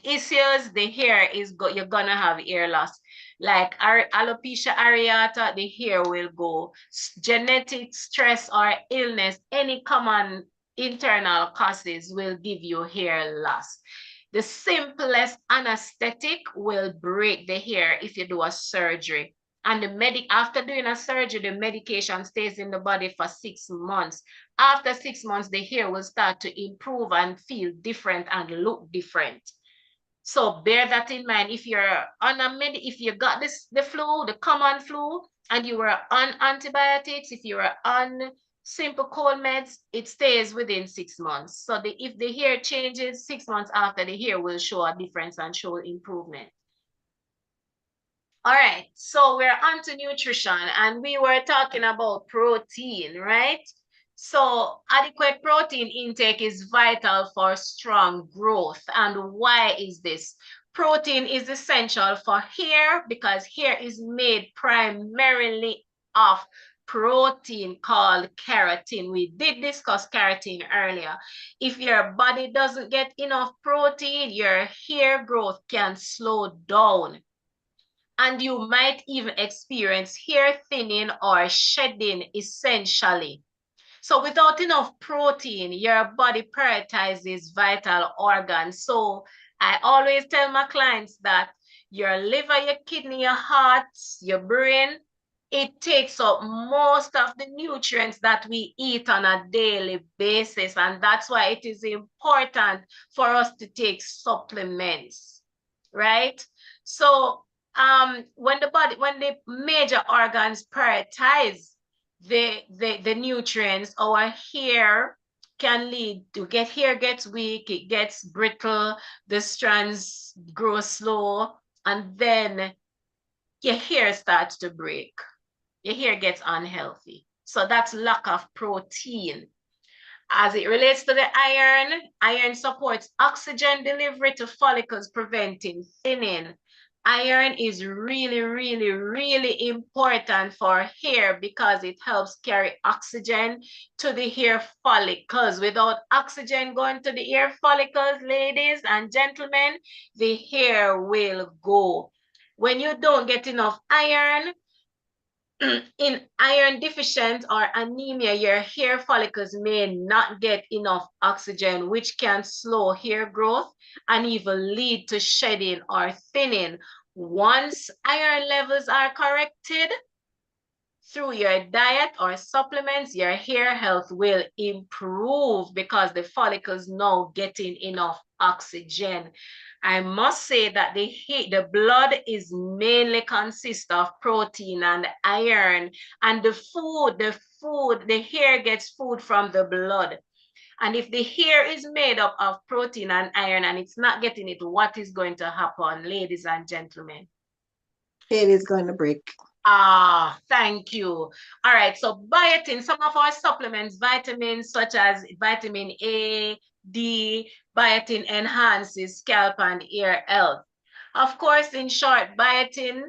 issues, the hair is you're gonna have hair loss. Like alopecia areata, the hair will go. Genetic stress or illness, any common internal causes will give you hair loss. The simplest anesthetic will break the hair if you do a surgery. And after doing a surgery, the medication stays in the body for 6 months. After 6 months, the hair will start to improve and feel different and look different. So bear that in mind. If you're on if you got the flu, the common flu, and you were on antibiotics, if you were on simple cold meds, it stays within 6 months. So if the hair changes 6 months after, the hair will show a difference and show improvement. All right, so we're on to nutrition, and we were talking about protein, right? So adequate protein intake is vital for strong growth. And why is this? Protein is essential for hair because hair is made primarily of protein called keratin. We did discuss keratin earlier. If your body doesn't get enough protein, your hair growth can slow down. And you might even experience hair thinning or shedding essentially. So without enough protein, your body prioritizes vital organs. So I always tell my clients that your liver, your kidney, your heart, your brain, it takes up most of the nutrients that we eat on a daily basis. And that's why it is important for us to take supplements, right? So when the major organs prioritize the nutrients, our hair can lead to hair gets weak, it gets brittle, the strands grow slow, and then your hair starts to break. Your hair gets unhealthy. So that's lack of protein. As it relates to the iron, iron supports oxygen delivery to follicles, preventing thinning. Iron is really, really, really important for hair because it helps carry oxygen to the hair follicles. Without oxygen going to the hair follicles, ladies and gentlemen, the hair will go. When you don't get enough iron, in iron deficient or anemia, your hair follicles may not get enough oxygen, which can slow hair growth and even lead to shedding or thinning. Once iron levels are corrected through your diet or supplements, your hair health will improve because the follicles now getting enough oxygen. I must say that the blood is mainly consists of protein and iron, and the hair gets food from the blood. And if the hair is made up of protein and iron and it's not getting it, what is going to happen, ladies and gentlemen?
It is going to break.
Ah, thank you. All right, so biotin, some of our supplements, vitamins such as vitamin A, D, biotin enhances scalp and ear health. Of course, in short, biotin,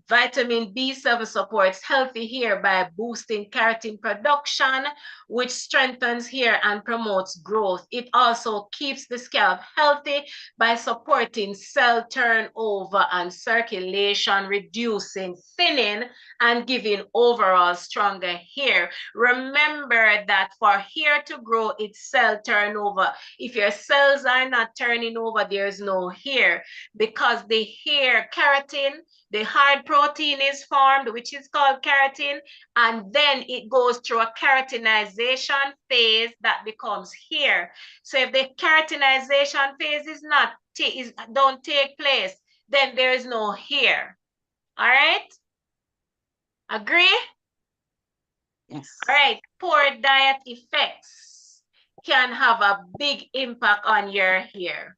vitamin B7 supports healthy hair by boosting keratin production, which strengthens hair and promotes growth. It also keeps the scalp healthy by supporting cell turnover and circulation, reducing thinning and giving overall stronger hair. Remember that for hair to grow, it's cell turnover. If your cells are not turning over, there's no hair, because the hair keratin, the hard protein is formed, which is called keratin, and then it goes through a keratinization phase that becomes hair. So if the keratinization phase don't take place, then there is no hair. All right? Agree?
Yes.
All right. Poor diet effects can have a big impact on your hair.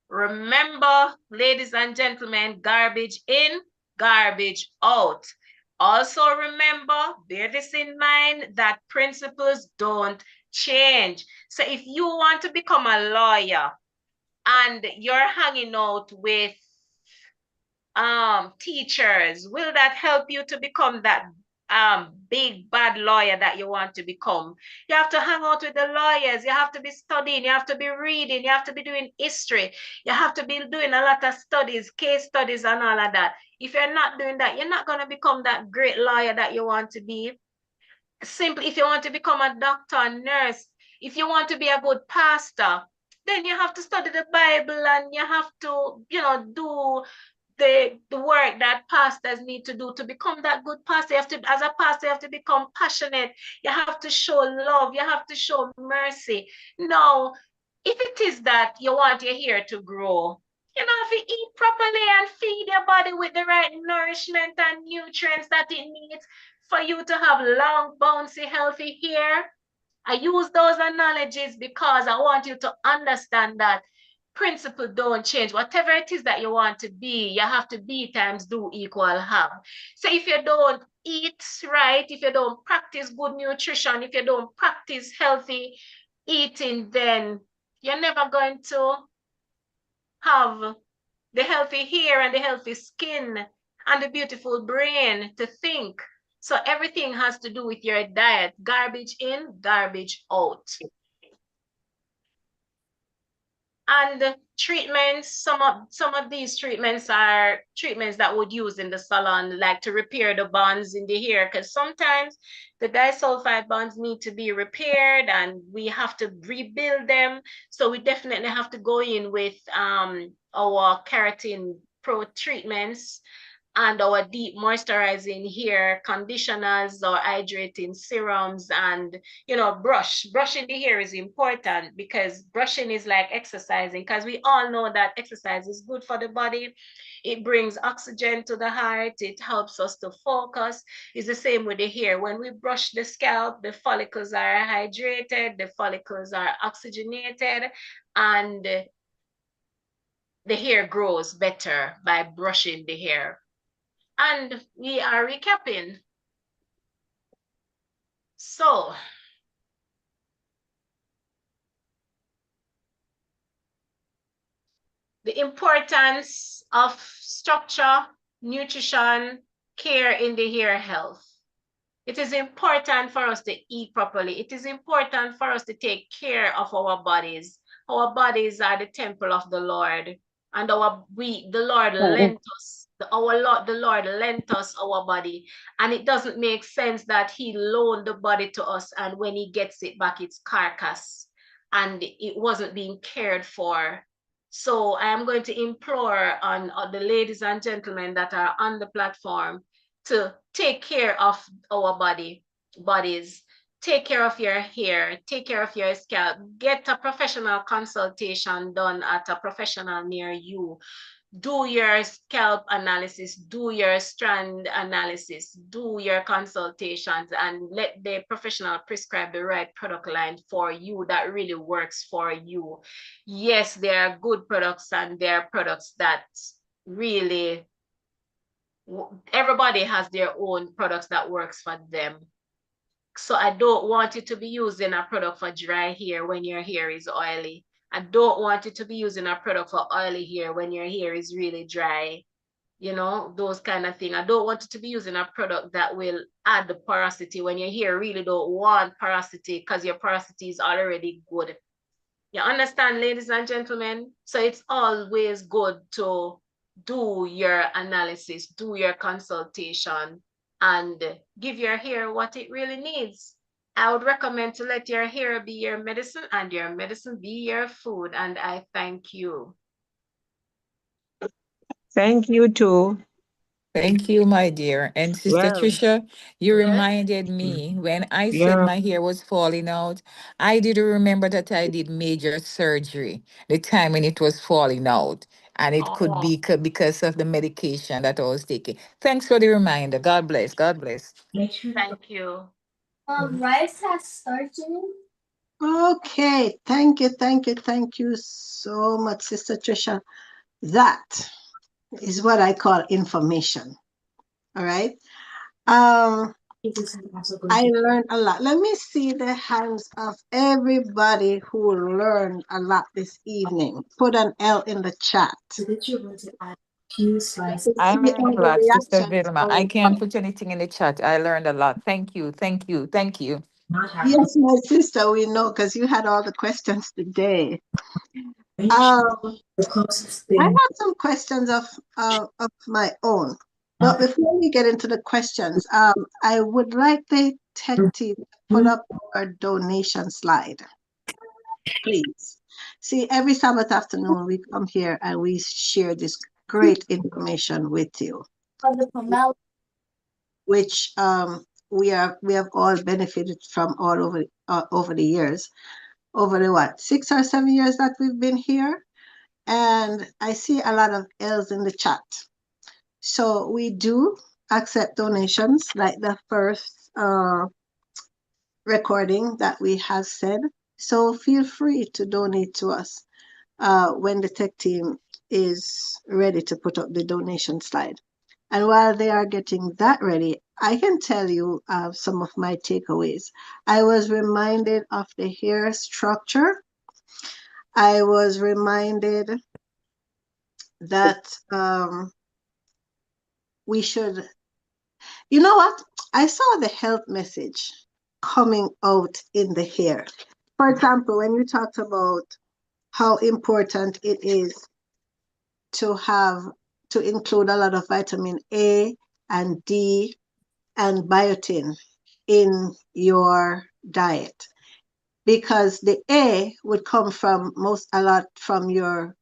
Remember, ladies and gentlemen, garbage in, garbage out. Also remember, bear this in mind, that principles don't change. So if you want to become a lawyer and you're hanging out with teachers, will that help you to become that big bad lawyer that you want to become? You have to hang out with the lawyers, you have to be studying, you have to be reading, you have to be doing history, you have to be doing a lot of studies, case studies and all of that. If you're not doing that, you're not going to become that great lawyer that you want to be. Simply, if you want to become a doctor, nurse, if you want to be a good pastor, then you have to study the Bible and you have to, do the work that pastors need to do to become that good pastor. You have to, as a pastor, you have to become passionate. You have to show love. You have to show mercy. Now, if it is that you want your hair to grow, you have to eat properly and feed your body with the right nourishment and nutrients that it needs for you to have long, bouncy, healthy hair. I use those analogies because I want you to understand that principle don't change. Whatever it is that you want to be, you have to be times do equal have. So if you don't eat right, if you don't practice good nutrition, if you don't practice healthy eating, then you're never going to have the healthy hair and the healthy skin and the beautiful brain to think. So everything has to do with your diet. Garbage in, garbage out. And treatments, some of these treatments are treatments that would use in the salon, like to repair the bonds in the hair, because sometimes the disulfide bonds need to be repaired and we have to rebuild them. So we definitely have to go in with our keratin pro treatments and our deep moisturizing hair conditioners or hydrating serums. And brushing the hair is important, because brushing is like exercising, because we all know that exercise is good for the body. It brings oxygen to the heart, it helps us to focus. It's the same with the hair. When we brush the scalp, the follicles are hydrated, the follicles are oxygenated, and the hair grows better by brushing the hair. And we are recapping. So, the importance of structure, nutrition, care in the hair health. It is important for us to eat properly. It is important for us to take care of our bodies. Our bodies are the temple of the Lord, and the Lord lent us. The Lord lent us our body, and it doesn't make sense that He loaned the body to us, and when He gets it back, it's carcass, and it wasn't being cared for. So I am going to implore on the ladies and gentlemen that are on the platform to take care of our bodies, take care of your hair, take care of your scalp, get a professional consultation done at a professional near you. Do your scalp analysis, do your strand analysis, do your consultations, and let the professional prescribe the right product line for you that really works for you. Yes, there are good products and there are products that really, everybody has their own products that works for them. So I don't want you to be using a product for dry hair when your hair is oily. I don't want you to be using a product for oily hair when your hair is really dry. Those kind of things. I don't want you to be using a product that will add the porosity when your hair really don't want porosity, because your porosity is already good. You understand, ladies and gentlemen? So it's always good to do your analysis, do your consultation, and give your hair what it really needs. I would recommend to let your hair be your medicine and your medicine be your food. And I thank you.
Thank you too.
Thank you, my dear. And Sister
Well,
Tricia, you
Yes.
reminded me when I said
Yeah.
my hair was falling out, I did remember that I did major surgery the time when it was falling out. And it could
Oh,
be because of the medication that I was taking. Thanks for the reminder. God bless. God bless.
thank you.
Rice has starch in it. Okay, thank you so much, Sister Tricia. That is what I call information. All right. I learned a lot. Let me see the hands of everybody who learned a lot this evening. Put an L in the chat.
I
See
learned
all
a
the
lot, Sister
reactions
Vilma. I
going
can't
on.
put anything in the chat. I learned a lot. Thank you. Thank you. Thank you.
Yes, my sister, we know because you had all the questions today. I have some questions of my own. But before we get into the questions, I would like the tech team to put up our donation slide, please. See, every Sabbath afternoon we come here and we share this great information with you, which we have all benefited from all over the years, over the what, 6 or 7 years that we've been here. And I see a lot of L's in the chat. So we do accept donations, like the first recording that we have said. So feel free to donate to us when the tech team is ready to put up the donation slide. And while they are getting that ready, I can tell you some of my takeaways. I was reminded of the hair structure. I was reminded that we should, you know what? I saw the health message coming out in the hair. For example, when you talked about how important it is to include a lot of vitamin A and D and biotin in your diet, because the A would come from a lot from your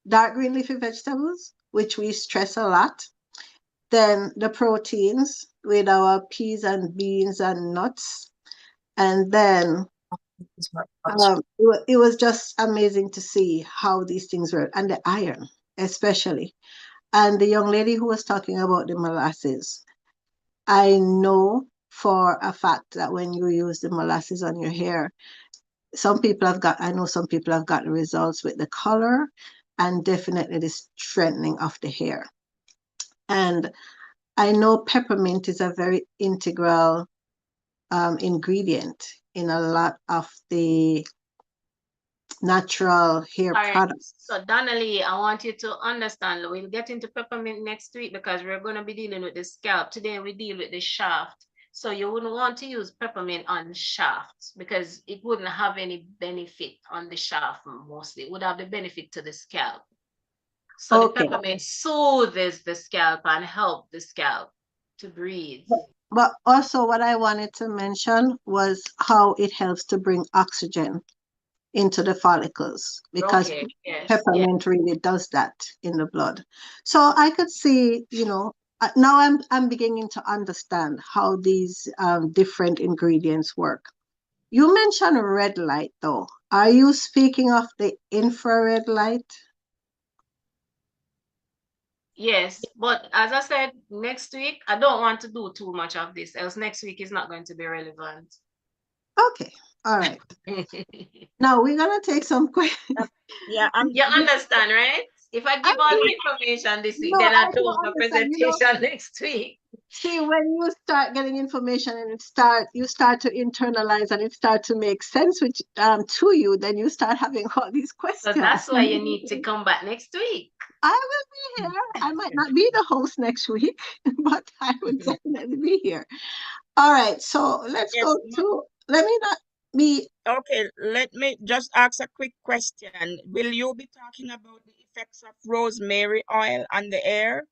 dark green leafy vegetables, which we stress a lot. Then the proteins with our peas and beans and nuts. And then it was just amazing to see how these things work, and the iron especially. And the young lady who was talking about the molasses, I know for a fact that when you use the molasses on your hair, I know some people have gotten results with the color and definitely the strengthening of the hair. And I know peppermint is a very integral ingredient in a lot of the natural hair products.
So Donnelly, I want you to understand, we'll get into peppermint next week because we're going to be dealing with the scalp. Today we deal with the shaft. So you wouldn't want to use peppermint on shaft because it wouldn't have any benefit on the shaft mostly. It would have the benefit to the scalp. So the peppermint soothes the scalp and help the scalp to breathe.
But also what I wanted to mention was how it helps to bring oxygen into the follicles, because peppermint really does that in the blood. So I could see, now I'm beginning to understand how these different ingredients work. You mentioned red light though. Are you speaking of the infrared light?
Yes, but as I said, next week, I don't want to do too much of this, else next week is not going to be relevant.
Okay, all right. Now we're going to take some questions.
Yeah,
you understand, right? If I give all the information this week, then I do my presentation next week.
See, when you start getting information and you start to internalize and it starts to make sense to you, then you start having all these questions.
So that's why you need to come back next week.
I will be here. I might not be the host next week, but I will definitely be here. All right, so let
me just ask a quick question. Will you be talking about the effects of rosemary oil on the air?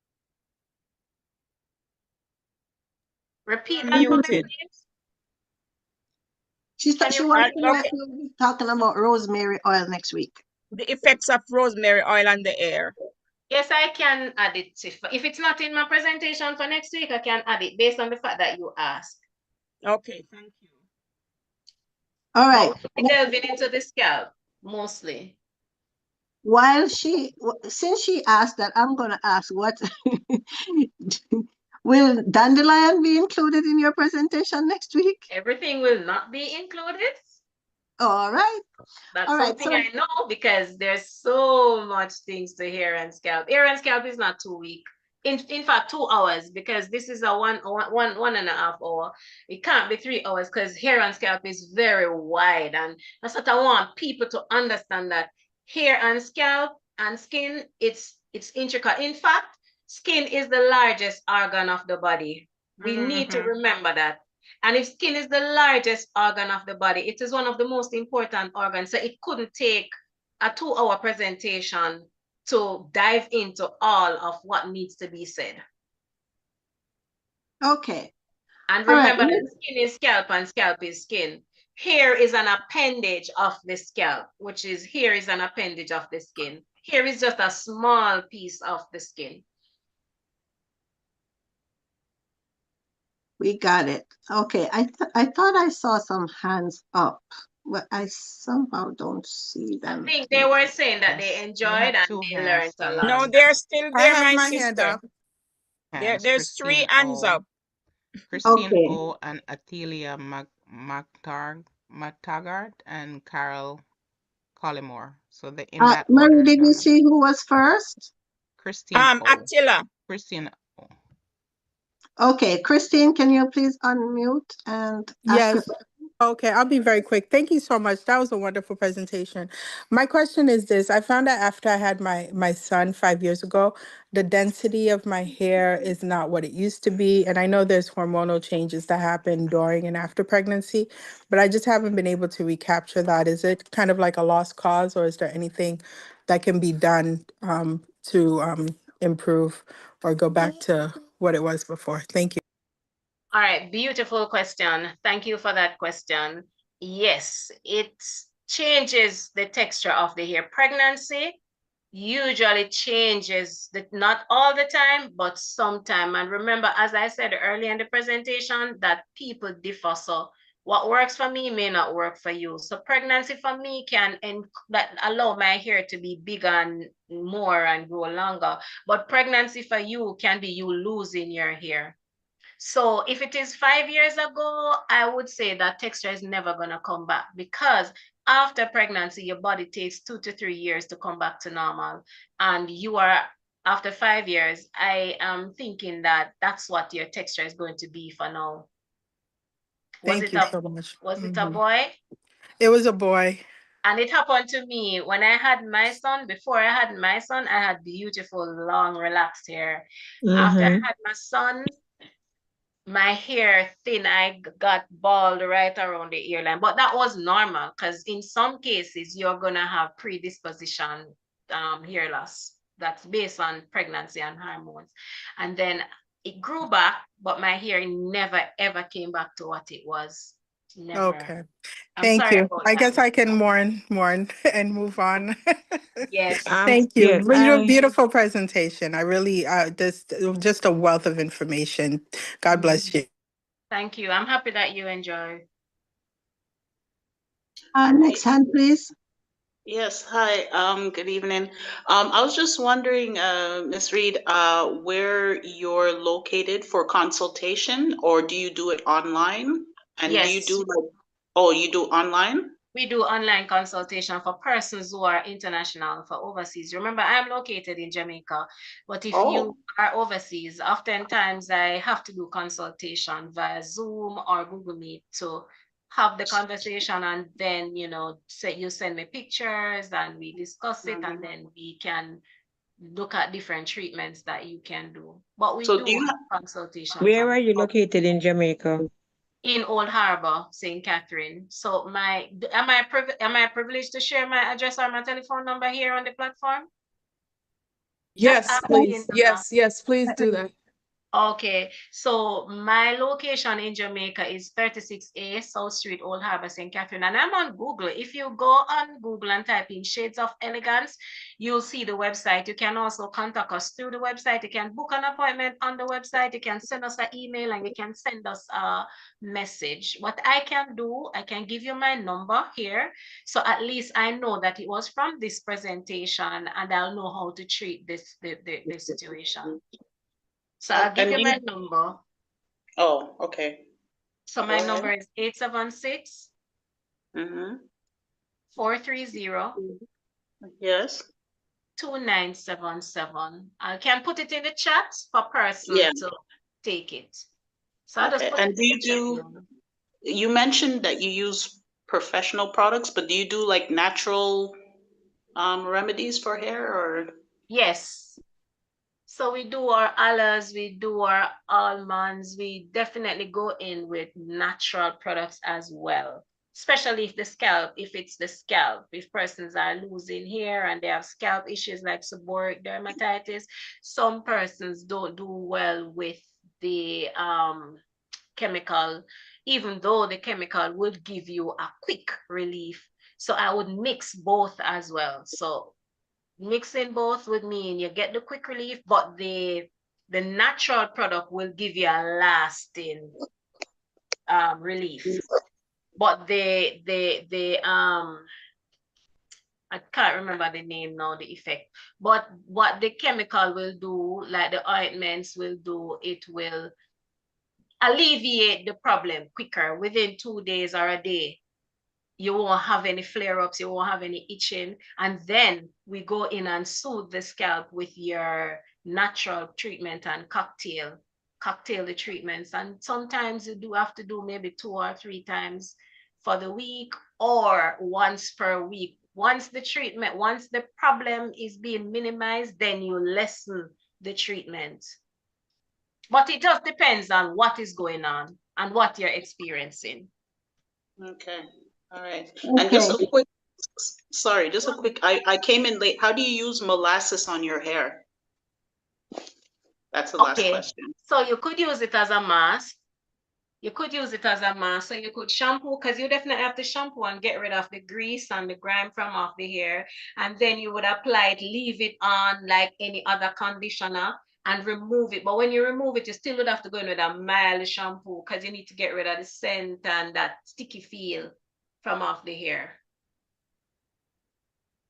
Repeat that.
Muted.
She wants to know if you'll be talking about rosemary oil next week.
The effects of rosemary oil on the air.
Yes, I can add it. If it's not in my presentation for next week, I can add it based on the fact that you asked.
Okay, thank you.
All right.
Delving into the scalp, mostly.
Since she asked that, I'm going to ask what will dandelion be included in your presentation next week?
Everything will not be included.
All right.
That's something I know because there's so much things to hair and scalp. Hair and scalp is not 2 weeks. In fact, 2 hours, because this is a one and a half hour. It can't be 3 hours because hair and scalp is very wide. And that's what I want people to understand, that hair and scalp and skin, it's intricate. In fact, skin is the largest organ of the body. We need to remember that. And if skin is the largest organ of the body, it is one of the most important organs. So it couldn't take a 2-hour presentation to dive into all of what needs to be said.
Okay.
And
All right.
remember that skin is scalp and scalp is skin. Hair is an appendage of the scalp, which is here is an appendage of the skin. Here is just a small piece of the skin.
We got it. Okay. I thought I saw some hands up, but I somehow don't see
I
them
think they
here.
were saying that they
Yes, you
enjoyed
have
and
2
they
hands
learned a
still
lot.
No,
up.
they're still
I
there,
have
my
my hand
sister.
up.
Hands,
There's 3
Christine
hands
O.
up.
Christine
Okay.
O and Athelia Matagart and Carol Collymore. So they're in that
Mary,
order,
did you
Donna.
see who was first?
Christine O.
Attila.
Christine O.
Okay, Christine, can you please unmute and ask your
Yes. Okay, I'll be very quick. Thank you so much. That was a wonderful presentation. My question is this. I found out after I had my son 5 years ago, the density of my hair is not what it used to be. And I know there's hormonal changes that happen during and after pregnancy, but I just haven't been able to recapture that. Is it kind of like a lost cause, or is there anything that can be done to improve or go back to what it was before? Thank you.
All right, beautiful question. Thank you for that question. Yes, it changes the texture of the hair. Pregnancy usually changes, not all the time, but sometime. And remember, as I said earlier in the presentation, that people differ. So what works for me may not work for you. So pregnancy for me can allow my hair to be bigger and more and grow longer. But pregnancy for you can be you losing your hair. So if it is 5 years ago, I would say that texture is never going to come back, because after pregnancy, your body takes 2 to 3 years to come back to normal. And you are, after 5 years, I am thinking that that's what your texture is going to be for now.
Thank you so much.
Was it a boy?
It was a boy.
And it happened to me when I had my son. Before I had my son, I had beautiful, long, relaxed hair. After I had my son, my hair thin, I got bald right around the earline, but that was normal, because in some cases you're gonna have predisposition hair loss that's based on pregnancy and hormones. And then it grew back, but my hair never ever came back to what it was. Never.
Okay.
I'm
Thank
sorry
you.
about
I
that.
guess I can mourn and move on.
Yes.
Thank you.
Yeah,
Beautiful presentation. I really this just a wealth of information. God bless you.
Thank you. I'm happy that you enjoy.
next hand, please.
Yes, hi, good evening. I was just wondering, Ms. Reid, where you're located for consultation, or do you do it online? And do you
Yes.
do like, oh, you do online?
We do online consultation for persons who are international, for overseas. Remember, I'm located in Jamaica, but if you are overseas, oftentimes I have to do consultation via Zoom or Google Meet to have the conversation, and then, say you send me pictures and we discuss it, and then we can look at different treatments that you can do. But we
So
do
do you
consultation
where are you located in Jamaica?
in Old Harbour, St. Catherine. So am I privileged to share my address or my telephone number here on the platform?
Yes, please. Yes, please do that.
Okay, so my location in Jamaica is 36A South Street, Old Harbour, St. Catherine, and I'm on Google. If you go on Google and type in Shades of Elegance, you'll see the website. You can also contact us through the website. You can book an appointment on the website. You can send us an email, and you can send us a message. What I can do, I can give you my number here, so at least I know that it was from this presentation, and I'll know how to treat the situation. So I'll give you my number.
Oh, okay.
So my number is 876 430
Yes.
2977. I can put it in the chat for persons to take it. So I'll just put
And
it
do you do, you mentioned that you use professional products, but do you do like natural remedies for hair, or?
Yes. So we do our aloes, we do our almonds, we definitely go in with natural products as well. Especially if it's the scalp, if persons are losing hair and they have scalp issues like seborrheic dermatitis, some persons don't do well with the chemical, even though the chemical would give you a quick relief. So I would mix both as well. So mixing both would mean you get the quick relief, but the natural product will give you a lasting relief. But I can't remember the name now, the effect. But what the chemical will do, like the ointments will do, it will alleviate the problem quicker within 2 days or a day. You won't have any flare-ups, you won't have any itching. And then we go in and soothe the scalp with your natural treatment and cocktail the treatments. And sometimes you do have to do maybe 2 or 3 times for the week or once per week. Once the problem is being minimized, then you lessen the treatment. But it just depends on what is going on and what you're experiencing.
Okay. All right. And just a quick, sorry, just a quick, I came in late. How do you use molasses on your hair? That's the last question.
So you could use it as a mask. So you could shampoo, because you definitely have to shampoo and get rid of the grease and the grime from off the hair. And then you would apply it, leave it on like any other conditioner and remove it. But when you remove it, you still would have to go in with a mild shampoo because you need to get rid of the scent and that sticky feel from off the hair.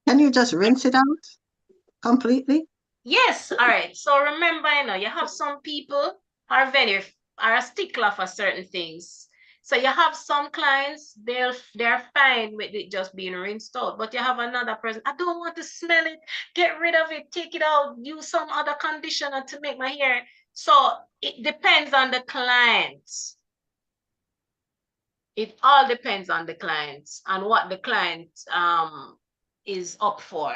Can you just rinse it out completely?
Yes. All right. So remember, you have some people are a stickler for certain things. So you have some clients, they're fine with it just being rinsed out, but you have another person, I don't want to smell it, get rid of it, take it out, use some other conditioner to make my hair. So it depends on the client. It all depends on the client and what the client is up for.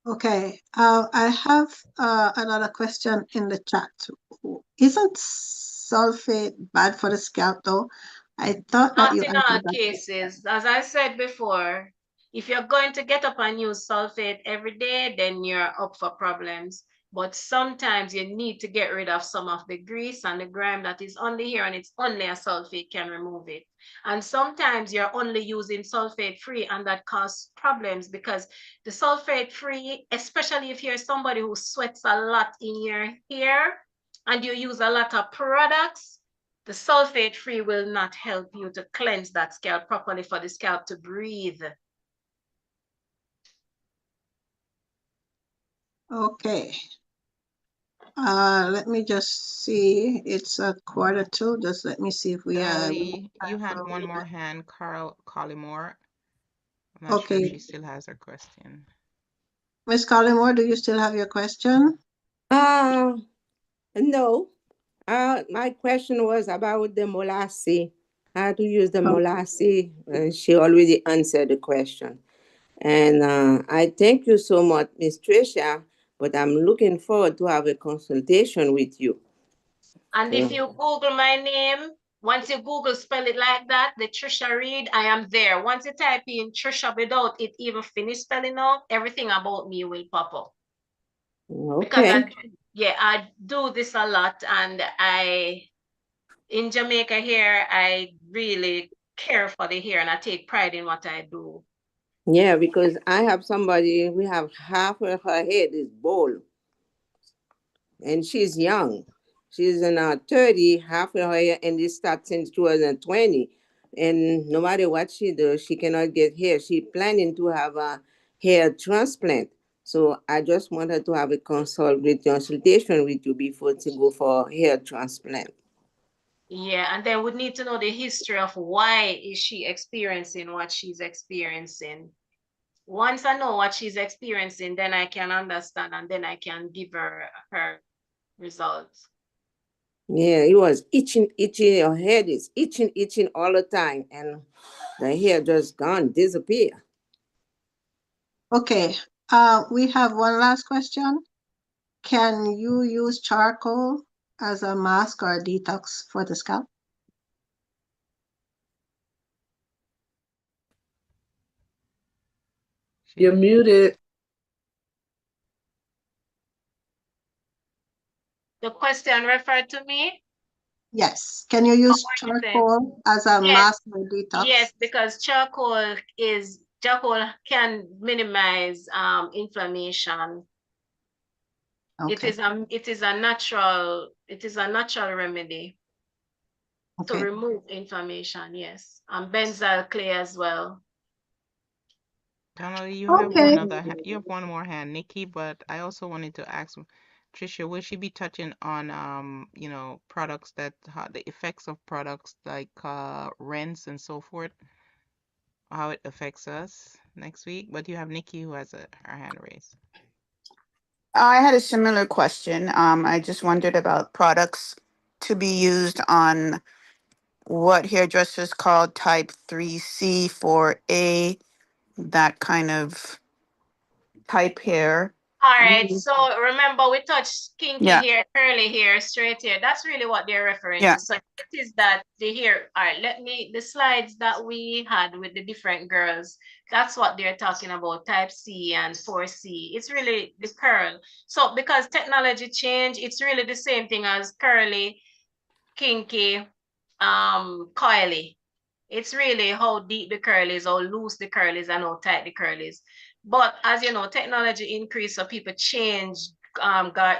Okay, I have another question in the chat. Isn't sulfate bad for the scalp though? I thought that
Not
you
in all
answered that.
cases. As I said before, if you're going to get up and use sulfate every day, then you're up for problems. But sometimes you need to get rid of some of the grease and the grime that is on the hair, and it's only a sulfate can remove it. And sometimes you're only using sulfate free, and that causes problems because the sulfate free, especially if you're somebody who sweats a lot in your hair and you use a lot of products, the sulfate free will not help you to cleanse that scalp properly for the scalp to breathe.
Okay. Let me just see. It's a 1:45. Just let me see if we have.
Lee, you had one more hand, Carl Collymore. I'm not sure if she still has her question.
Miss Collymore, do you still have your question?
No. My question was about the molasses. How to use the molasses. She already answered the question. And I thank you so much, Miss Treacha, but I'm looking forward to have a consultation with you.
And if you Google my name, once you Google spell it like that, the Treacha Reid, I am there. Once you type in Treacha without it even finish spelling out, everything about me will pop up.
Okay.
Because I do this a lot, and in Jamaica here, I really care for the hair and I take pride in what I do.
Yeah, because I have somebody, we have half of her head is bald. And she's young. She's in her 30, half of her hair, and this starts since 2020. And no matter what she does, she cannot get hair. She's planning to have a hair transplant. So I just want her to have a consultation with you before to go for hair transplant.
Yeah, and then we need to know the history of why is she experiencing what she's experiencing. Once I know what she's experiencing, then I can understand and then I can give her her results.
Yeah, it was itching. Her head is itching all the time. And the hair just gone, disappear.
Okay, we have one last question. Can you use charcoal as a mask or a detox for the scalp?
You're muted.
The question referred to me?
Yes. Can you use
what you saying?
charcoal as a
Yes,
mask or detox?
yes, because charcoal can minimize inflammation.
Okay.
It is a natural remedy to
Okay.
remove inflammation, yes. And benzyl clay as well.
Donnelly, you have
Okay.
you have one more hand, Nikki, but I also wanted to ask Tricia, will she be touching on you know, products that the effects of products like rinse and so forth, how it affects us next week? But you have Nikki who has her hand raised.
I had a similar question. I just wondered about products to be used on what hairdressers call type 3C, 4A, that kind of type hair.
All right, so remember we touched kinky
Yeah,
hair, curly hair, straight hair. That's really what they're referring
yeah.
to. So it is that the hair, all right, the slides that we had with the different girls, that's what they're talking about, type C and 4C. It's really the curl. So because technology change, it's really the same thing as curly, kinky, coily. It's really how deep the curl is, how loose the curl is, and how tight the curl is. But as you know, technology increase, so people change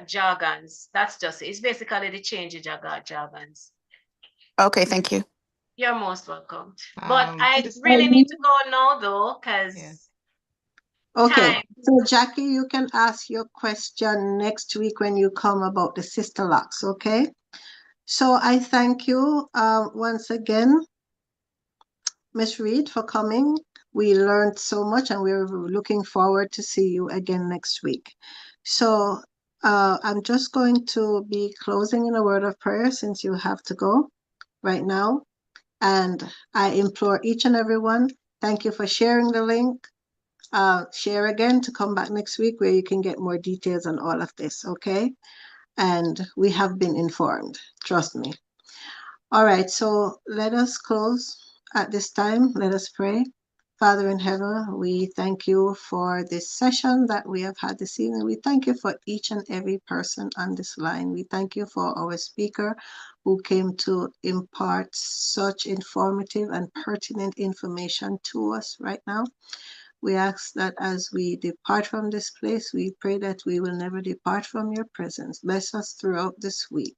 jargons. That's just it. It's basically the change of jargons.
Okay, thank you.
You're most welcome. But I
This
really need to go now though,
yeah.
because
Okay.
time.
So Jackie, you can ask your question next week when you come about the sister locks, okay? So I thank you once again, Miss Reid, for coming. We learned so much and we're looking forward to see you again next week. So I'm just going to be closing in a word of prayer since you have to go right now. And I implore each and every one, thank you for sharing the link. Share again to come back next week where you can get more details on all of this, okay? And we have been informed, trust me. All right, so let us close at this time. Let us pray. Father in heaven, we thank you for this session that we have had this evening. We thank you for each and every person on this line. We thank you for our speaker who came to impart such informative and pertinent information to us right now. We ask that as we depart from this place, we pray that we will never depart from your presence. Bless us throughout this week.